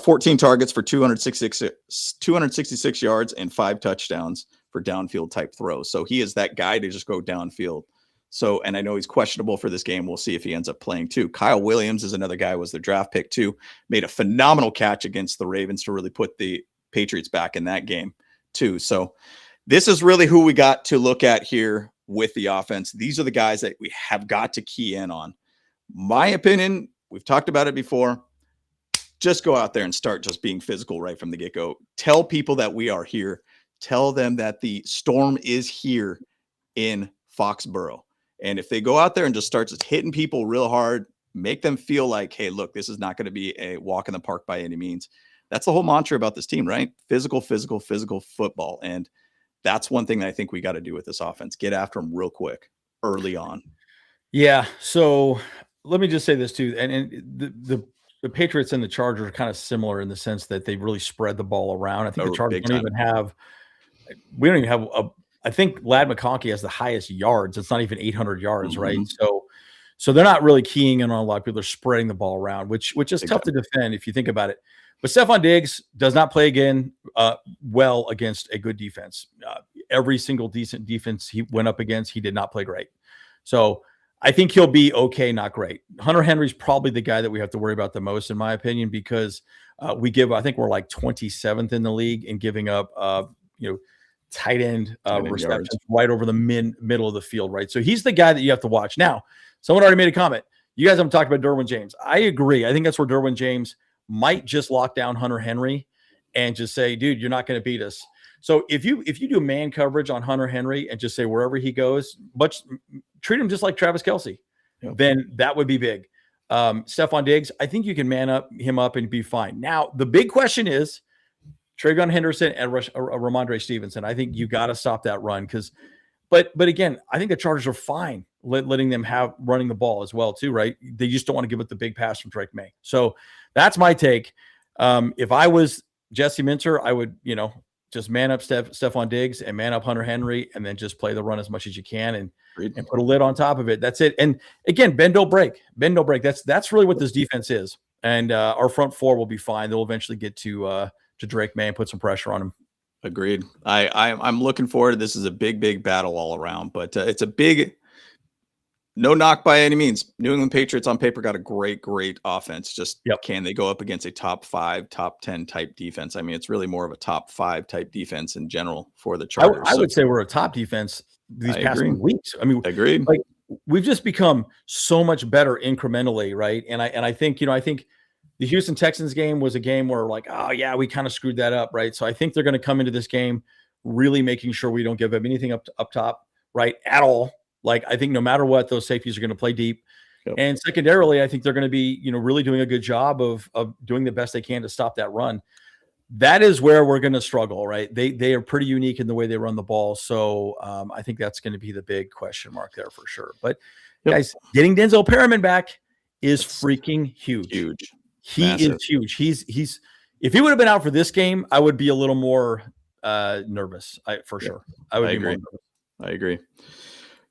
14 targets for 266 yards and 5 touchdowns for downfield type throws. So he is that guy to just go downfield. So, and I know he's questionable for this game. We'll see if he ends up playing too. Kyle Williams is another guy, was the draft pick too. Made a phenomenal catch against the Ravens to really put the Patriots back in that game too. So this is really who we got to look at here with the offense. These are the guys that we have got to key in on. My opinion, we've talked about it before. Just go out there and start just being physical right from the get-go. Tell people that we are here. Tell them that the storm is here in Foxborough. And if they go out there and just start just hitting people real hard, make them feel like, hey, look, this is not going to be a walk in the park by any means. That's the whole mantra about this team, right? Physical, physical, physical football. And that's one thing that I think we got to do with this offense. Get after them real quick, early on. Yeah. So let me just say this too. And the Patriots and the Chargers are kind of similar in the sense that they really spread the ball around. I think the Chargers don't even have I think Ladd McConkey has the highest yards. It's not even 800 yards, right? So they're not really keying in on a lot of people. They're spreading the ball around, which is tough to defend if you think about it. But Stephon Diggs does not play well against a good defense. Every single decent defense he went up against, he did not play great. So I think he'll be okay, not great. Hunter Henry's probably the guy that we have to worry about the most, in my opinion, because I think we're like 27th in the league in giving up, tight end receptions right over the middle of the field, right? So he's the guy that you have to watch. Now, someone already made a comment. You guys haven't talked about Derwin James. I agree. I think that's where Derwin James might just lock down Hunter Henry and just say, dude, you're not going to beat us. So if you do man coverage on Hunter Henry and just say wherever he goes, treat him just like Travis Kelce, then that would be big. Stephon Diggs, I think you can man him up and be fine. Now, the big question is Travion Henderson and Ramondre Stevenson. I think you got to stop that run but again, I think the Chargers are fine letting them have running the ball as well too, right? They just don't want to give it the big pass from Drake May. So that's my take. If I was Jesse Minter, I would, just man up Stephon Diggs and man up Hunter Henry, and then just play the run as much as you can and put a lid on top of it. That's it. And again, bend don't break. Bend don't break. That's really what this defense is. And our front four will be fine. They'll eventually get to Drake May and put some pressure on him. Agreed. I'm looking forward to this. Is a big battle all around, but it's a big, no knock by any means. New England Patriots on paper got a great offense. Just can they go up against a top 5, top 10 type defense? I mean, it's really more of a top 5 type defense in general for the Chargers. I would say we're a top defense these past few weeks. I mean, agreed. Like we've just become so much better incrementally, right? And I think the Houston Texans game was a game where like, oh yeah, we kind of screwed that up, right? So I think they're going to come into this game really making sure we don't give them anything up top, right, at all. Like I think no matter what, those safeties are going to play deep. And secondarily, I think they're going to be, really doing a good job of doing the best they can to stop that run. That is where we're going to struggle, right? They are pretty unique in the way they run the ball. So I think that's going to be the big question mark there for sure. But guys, getting Denzel Perryman back is freaking huge. He is huge. He's if he would have been out for this game, I would be a little more nervous. For sure. I would be more nervous. I agree.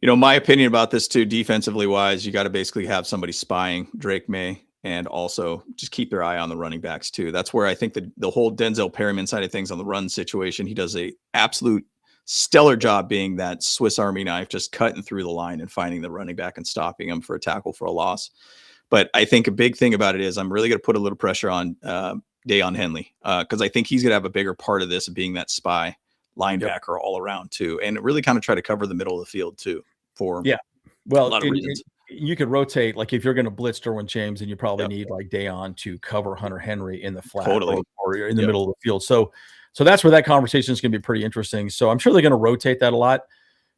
My opinion about this too, defensively wise, you got to basically have somebody spying Drake May and also just keep their eye on the running backs too. That's where I think the whole Denzel Perryman side of things on the run situation, he does a absolute stellar job being that Swiss Army knife, just cutting through the line and finding the running back and stopping him for a tackle for a loss. But I think a big thing about it is I'm really going to put a little pressure on Deion Henley because I think he's going to have a bigger part of this being that spy linebacker all around too, and really kind of try to cover the middle of the field too for a lot of reasons. You could rotate, like if you're going to blitz Derwin James, and you probably need like Deion to cover Hunter Henry in the flat or in the middle of the field. So that's where that conversation is going to be pretty interesting. So I'm sure they're going to rotate that a lot.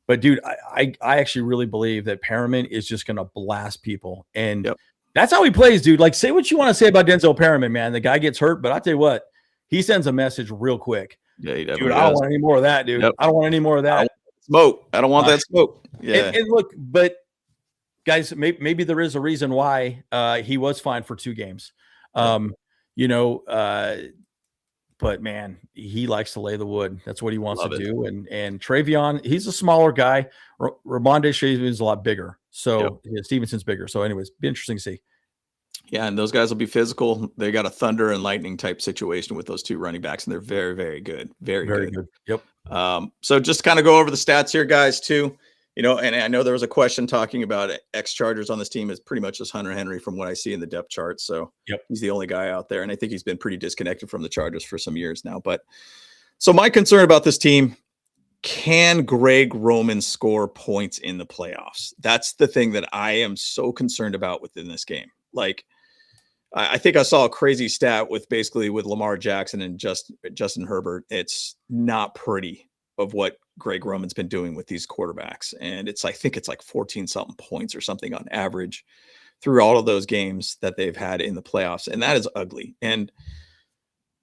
But dude, I actually really believe that Perriman is just going to blast people, and that's how he plays, dude. Like, say what you want to say about Denzel Perriman, man. The guy gets hurt, but I'll tell you what, he sends a message real quick. Yeah, he dude, I don't want any more of that, dude. I don't want any more of that. Smoke. I don't want that smoke. Yeah. And look, but guys, maybe there is a reason why he was fined for 2 games. But man, he likes to lay the wood. That's what he wants to do. And Travion, he's a smaller guy. Ramondre Stevenson is a lot bigger. So Stevenson's bigger. So anyways, be interesting to see. Yeah, and those guys will be physical. They got a thunder and lightning type situation with those 2 running backs, and they're very, very good. Very good. Yep. So just kind of go over the stats here, guys, too. And I know there was a question talking about ex-Chargers on this team is pretty much just Hunter Henry from what I see in the depth chart. So he's the only guy out there. And I think he's been pretty disconnected from the Chargers for some years now. But so my concern about this team, can Greg Roman score points in the playoffs? That's the thing that I am so concerned about within this game. Like, I think I saw a crazy stat with Lamar Jackson and Justin Herbert. It's not pretty of what Greg Roman's been doing with these quarterbacks. And I think it's like 14 something points or something on average through all of those games that they've had in the playoffs. And that is ugly. And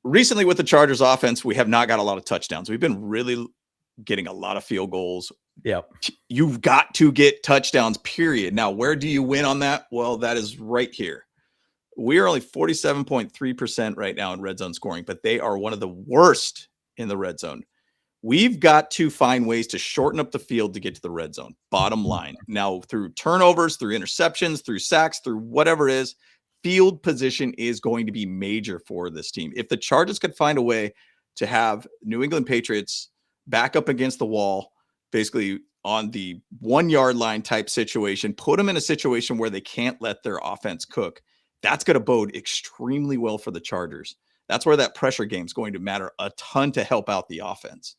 recently with the Chargers offense, we have not got a lot of touchdowns. We've been really getting a lot of field goals. Yeah. You've got to get touchdowns, period. Now, where do you win on that? Well, that is right here. We are only 47.3% right now in red zone scoring, but they are one of the worst in the red zone. We've got to find ways to shorten up the field to get to the red zone. Bottom line. Now, through turnovers, through interceptions, through sacks, through whatever it is, field position is going to be major for this team. If the Chargers could find a way to have New England Patriots back up against the wall, basically on the 1 yard line type situation, put them in a situation where they can't let their offense cook, that's going to bode extremely well for the Chargers. That's where that pressure game is going to matter a ton to help out the offense.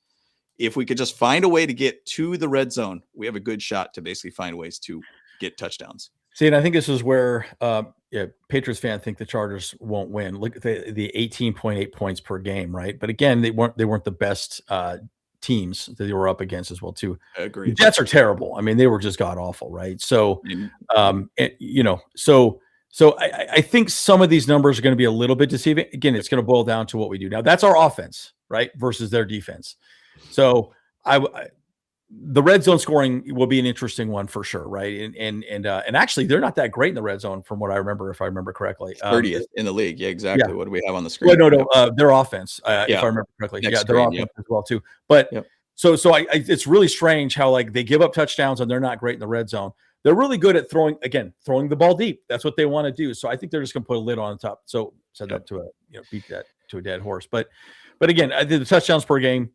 If we could just find a way to get to the red zone, we have a good shot to basically find ways to get touchdowns. See, and I think this is where Patriots fans think the Chargers won't win. Look at the 18.8 points per game, right? But again, they weren't the best teams that they were up against as well, too. I agree. The Jets are terrible. I mean, they were just god awful, right? So, so I think some of these numbers are going to be a little bit deceiving. Again, it's going to boil down to what we do. Now, that's our offense, right, versus their defense. So the red zone scoring will be an interesting one for sure, right? And actually, they're not that great in the red zone, from what I remember, if I remember correctly. 30th in the league, yeah, exactly. Yeah. What do we have on the screen? Well, no, their offense, if I remember correctly, their offense as well too. But so it's really strange how like they give up touchdowns and they're not great in the red zone. They're really good at throwing the ball deep. That's what they want to do. So I think they're just going to put a lid on the top. So said that to beat that to a dead horse. But again, I think the touchdowns per game,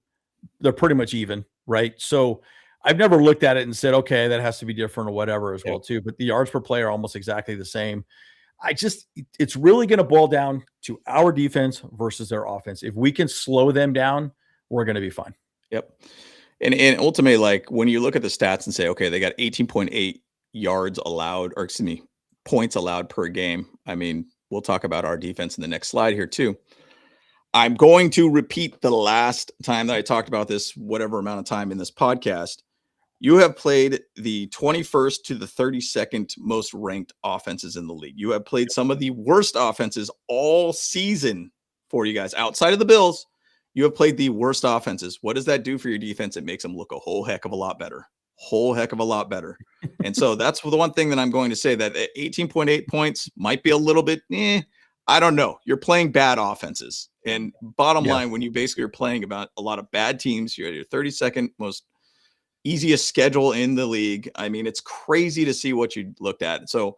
they're pretty much even, right? So I've never looked at it and said, okay, that has to be different or whatever as well too. But the yards per play are almost exactly the same. It's really going to boil down to our defense versus their offense. If we can slow them down, we're going to be fine. Yep. And ultimately, like when you look at the stats and say, okay, they got 18.8 yards allowed, or excuse me, points allowed per game. I mean, we'll talk about our defense in the next slide here too. I'm going to repeat the last time that I talked about this, whatever amount of time in this podcast. You have played the 21st to the 32nd most ranked offenses in the league. You have played some of the worst offenses all season for you guys. Outside of the Bills, you have played the worst offenses. What does that do for your defense? It makes them look a whole heck of a lot better. And so that's the one thing that I'm going to say, that 18.8 points might be a little bit, I don't know. You're playing bad offenses. And bottom line, when you basically are playing about a lot of bad teams, you're at your 32nd most easiest schedule in the league. I mean, it's crazy to see what you looked at. So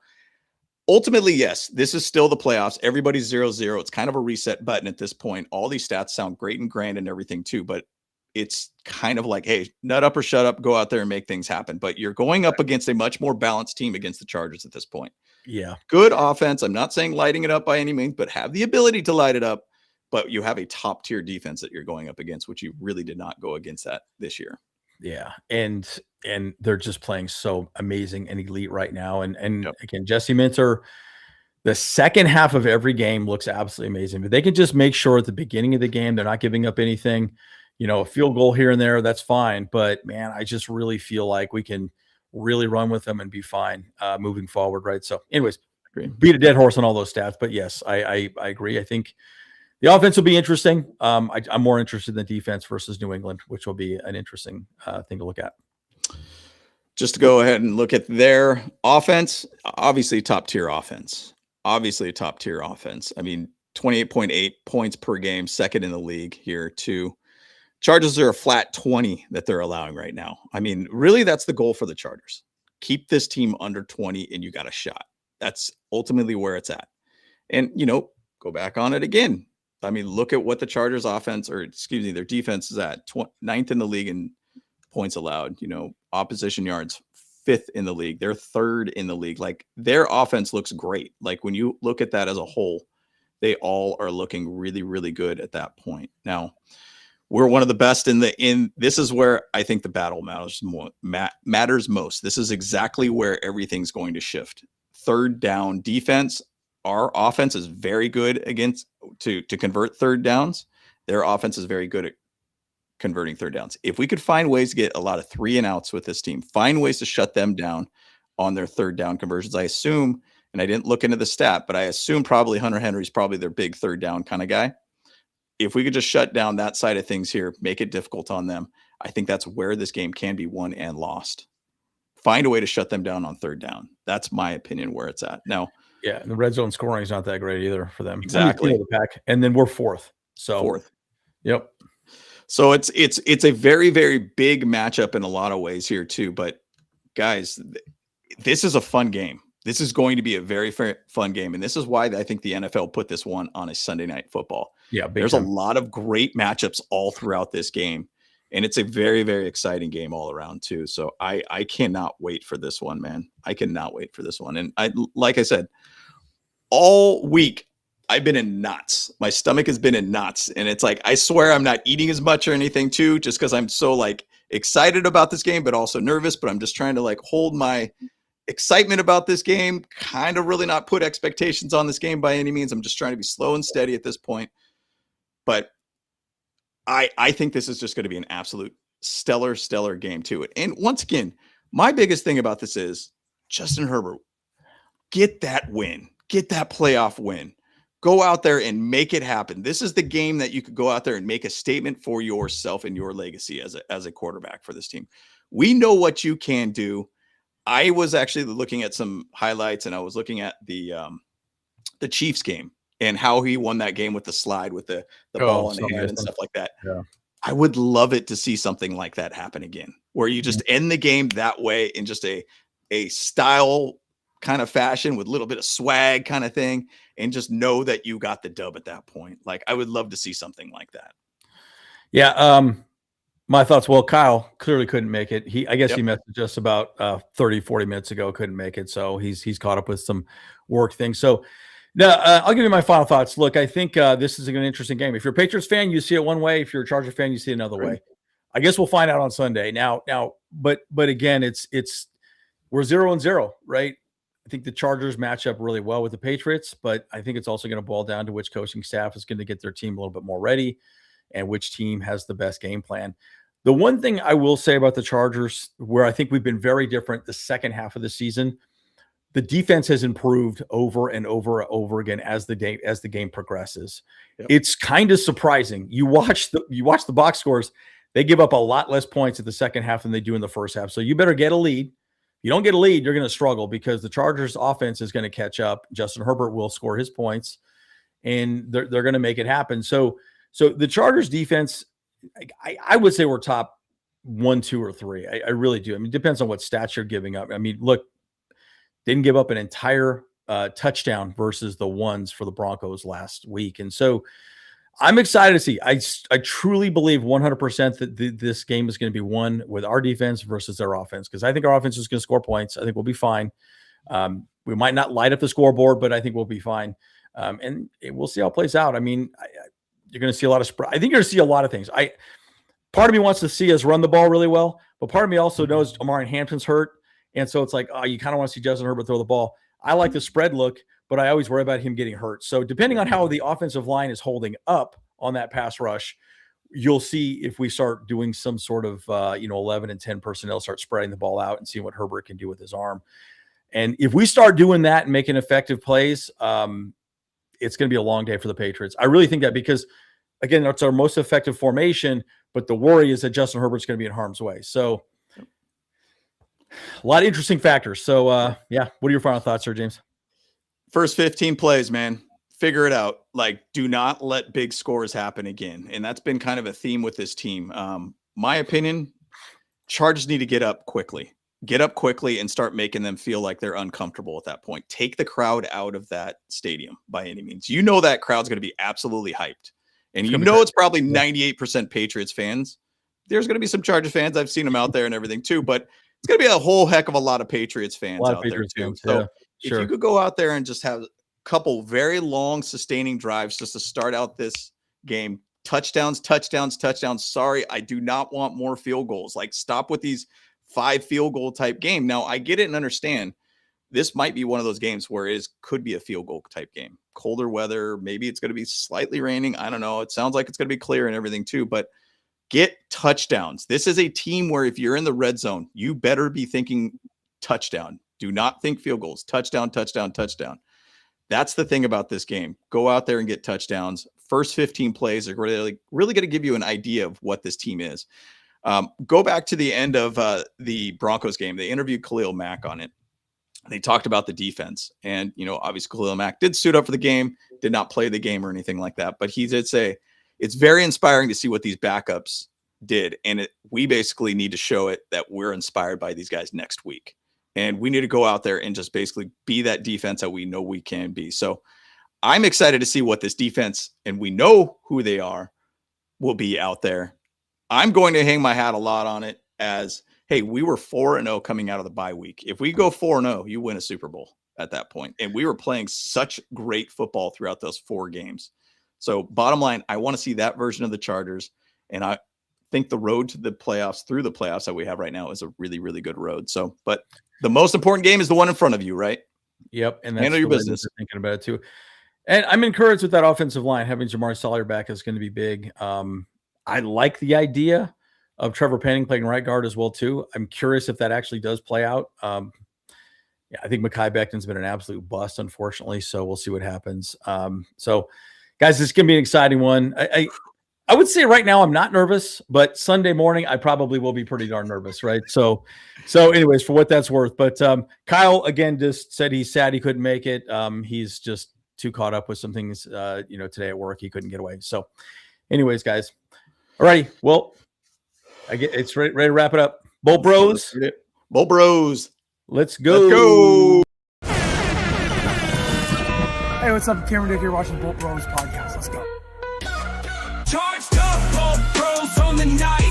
ultimately, yes, this is still the playoffs. Everybody's 0-0. It's kind of a reset button at this point. All these stats sound great and grand and everything too, but it's kind of like, hey, nut up or shut up, go out there and make things happen. But you're going up against a much more balanced team against the Chargers at this point. Yeah. Good offense. I'm not saying lighting it up by any means, but have the ability to light it up. But you have a top tier defense that you're going up against, which you really did not go against that this year. Yeah. And they're just playing so amazing and elite right now. And again, Jesse Minter, the second half of every game looks absolutely amazing, but they can just make sure at the beginning of the game, they're not giving up anything, a field goal here and there, that's fine. But man, I just really feel like we can really run with them and be fine moving forward. Right. So anyways, beat a dead horse on all those stats, but yes, I agree. I think the offense will be interesting. I'm more interested in the defense versus New England, which will be an interesting thing to look at. Just to go ahead and look at their offense, obviously top tier offense. I mean, 28.8 points per game, second in the league here too. Chargers are a flat 20 that they're allowing right now. I mean, really, that's the goal for the Chargers. Keep this team under 20 and you got a shot. That's ultimately where it's at. And, go back on it again. I mean, look at what the Chargers offense, or excuse me, their defense is at 9th in the league in points allowed, opposition yards, 5th in the league. They're 3rd in the league. Like, their offense looks great. Like, when you look at that as a whole, they all are looking really, really good at that point. Now, we're one of the best this is where I think the battle matters most. This is exactly where everything's going to shift. Third down defense. Our offense is very good to convert third downs. Their offense is very good at converting third downs. If we could find ways to get a lot of 3 and outs with this team, find ways to shut them down on their third down conversions, I assume, and I didn't look into the stat, but I assume probably Hunter Henry's probably their big third down kind of guy. If we could just shut down that side of things here, make it difficult on them, I think that's where this game can be won and lost. Find a way to shut them down on third down. That's my opinion where it's at. Now, yeah, and the red zone scoring is not that great either for them. Exactly. The pack, and then we're 4th. So 4th. Yep. So it's a very, very big matchup in a lot of ways here too. But guys, this is a fun game. This is going to be a very fun game. And this is why I think the NFL put this one on a Sunday Night Football. Yeah. There's a lot of great matchups all throughout this game. And it's a very, very exciting game all around too. So I cannot wait for this one, man. I cannot wait for this one. And like I said, all week I've been in knots. My stomach has been in knots. And it's like, I swear I'm not eating as much or anything too, just because I'm so like excited about this game, but also nervous. But I'm just trying to like hold my excitement about this game, kind of really not put expectations on this game by any means. I'm just trying to be slow and steady at this point. But I think this is just going to be an absolute stellar game to it. And once again, my biggest thing about this is Justin Herbert, get that win, get that playoff win, go out there and make it happen. This is the game that you could go out there and make a statement for yourself and your legacy as a quarterback for this team. We know what you can do. I was actually looking at some highlights, and I was looking at the Chiefs game and how he won that game with the slide with the ball in the hand and stuff like that. Yeah. I would love it to see something like that happen again, where you just end the game that way in just a style kind of fashion with a little bit of swag kind of thing, and just know that you got the dub at that point. Like, I would love to see something like that. Yeah. My thoughts. Well, Kyle clearly couldn't make it. I guess he messaged us about 30, 40 minutes ago, couldn't make it. So he's caught up with some work things. So now I'll give you my final thoughts. Look, I think this is an interesting game. If you're a Patriots fan, you see it one way. If you're a Charger fan, you see it another way. I guess we'll find out on Sunday. But again, we're 0-0, right? I think the Chargers match up really well with the Patriots, but I think it's also going to boil down to which coaching staff is going to get their team a little bit more ready and which team has the best game plan. The one thing I will say about the Chargers, where I think we've been very different the second half of the season, the defense has improved over and over again as the game progresses. Yep. It's kind of surprising. You watch the box scores, they give up a lot less points at the second half than they do in the first half. So you better get a lead. If you don't get a lead, you're going to struggle because the Chargers offense is going to catch up. Justin Herbert will score his points, and they're going to make it happen. So the Chargers defense, I would say we're top 1, 2, or 3. I really do. I mean, it depends on what stats you're giving up. I mean, look, didn't give up an entire touchdown versus the ones for the Broncos last week. And so I'm excited to see. I truly believe 100% that this game is going to be won with our defense versus their offense, because I think our offense is going to score points. I think we'll be fine. We might not light up the scoreboard, but I think we'll be fine. And we'll see how it plays out. I mean, you're going to see a lot of I think you're going to see a lot of things. Part of me wants to see us run the ball really well, but part of me also knows Omarion Hampton's hurt. And so it's like, you kind of want to see Justin Herbert throw the ball. I like the spread look, but I always worry about him getting hurt. So depending on how the offensive line is holding up on that pass rush, you'll see if we start doing some sort of, 11 and 10 personnel, start spreading the ball out and seeing what Herbert can do with his arm. And if we start doing that and making effective plays, it's going to be a long day for the Patriots. I really think that because, again, that's our most effective formation, but the worry is that Justin Herbert's going to be in harm's way. So a lot of interesting factors. So, what are your final thoughts, Sir James? First 15 plays, man. Figure it out. Like, do not let big scores happen again. And that's been kind of a theme with this team. My opinion, Chargers need to get up quickly. Get up quickly and start making them feel like they're uncomfortable at that point. Take the crowd out of that stadium by any means. You know that crowd's going to be absolutely hyped. And it's probably 98% Patriots fans. There's going to be some Chargers fans. I've seen them out there and everything too. But it's going to be a whole heck of a lot of Patriots fans out there too. So if you could go out there and just have a couple very long sustaining drives just to start out this game, touchdowns. Sorry, I do not want more field goals. Like, stop with these 5 field goal type game. Now, I get it and understand this might be one of those games where it could be a field goal type game. Colder weather, maybe it's going to be slightly raining. I don't know. It sounds like it's going to be clear and everything too, but get touchdowns. This is a team where if you're in the red zone, you better be thinking touchdown. Do not think field goals. Touchdown. That's the thing about this game. Go out there and get touchdowns. First 15 plays are really going to give you an idea of what this team is. Go back to the end of the Broncos game. They interviewed Khalil Mack on it. They talked about the defense. And, obviously Khalil Mack did suit up for the game, did not play the game or anything like that. But he did say, it's very inspiring to see what these backups did. And we basically need to show it that we're inspired by these guys next week. And we need to go out there and just basically be that defense that we know we can be. So I'm excited to see what this defense, and we know who they are, will be out there. I'm going to hang my hat a lot on it as, hey, we were 4-0 coming out of the bye week. If we go 4-0, you win a Super Bowl at that point. And we were playing such great football throughout those 4 games. So bottom line, I want to see that version of the Chargers. And think the road to the playoffs through the playoffs that we have right now is a really, really good road. So, but the most important game is the one in front of you, right? Yep. And that's handle your the way business. they're thinking about it too. And I'm encouraged with that offensive line. Having Jamar Salyer back is going to be big. I like the idea of Trevor Penning playing right guard as well too. I'm curious if that actually does play out. Yeah, I think Mekhi Becton's been an absolute bust, unfortunately. So we'll see what happens. So, guys, this is going to be an exciting one. I would say right now I'm not nervous, but Sunday morning I probably will be pretty darn nervous, right? So anyways, for what that's worth. But Kyle again just said he's sad he couldn't make it. He's just too caught up with some things, today at work he couldn't get away. So, anyways, guys, all righty. Well, it's ready to wrap it up. Bolt Bros. Bolt Bros. Let's go. Let's go. Hey, what's up? Cameron Dick here watching Bolt Bros podcast. Let's go. Charged up, Bolt Bros on the night.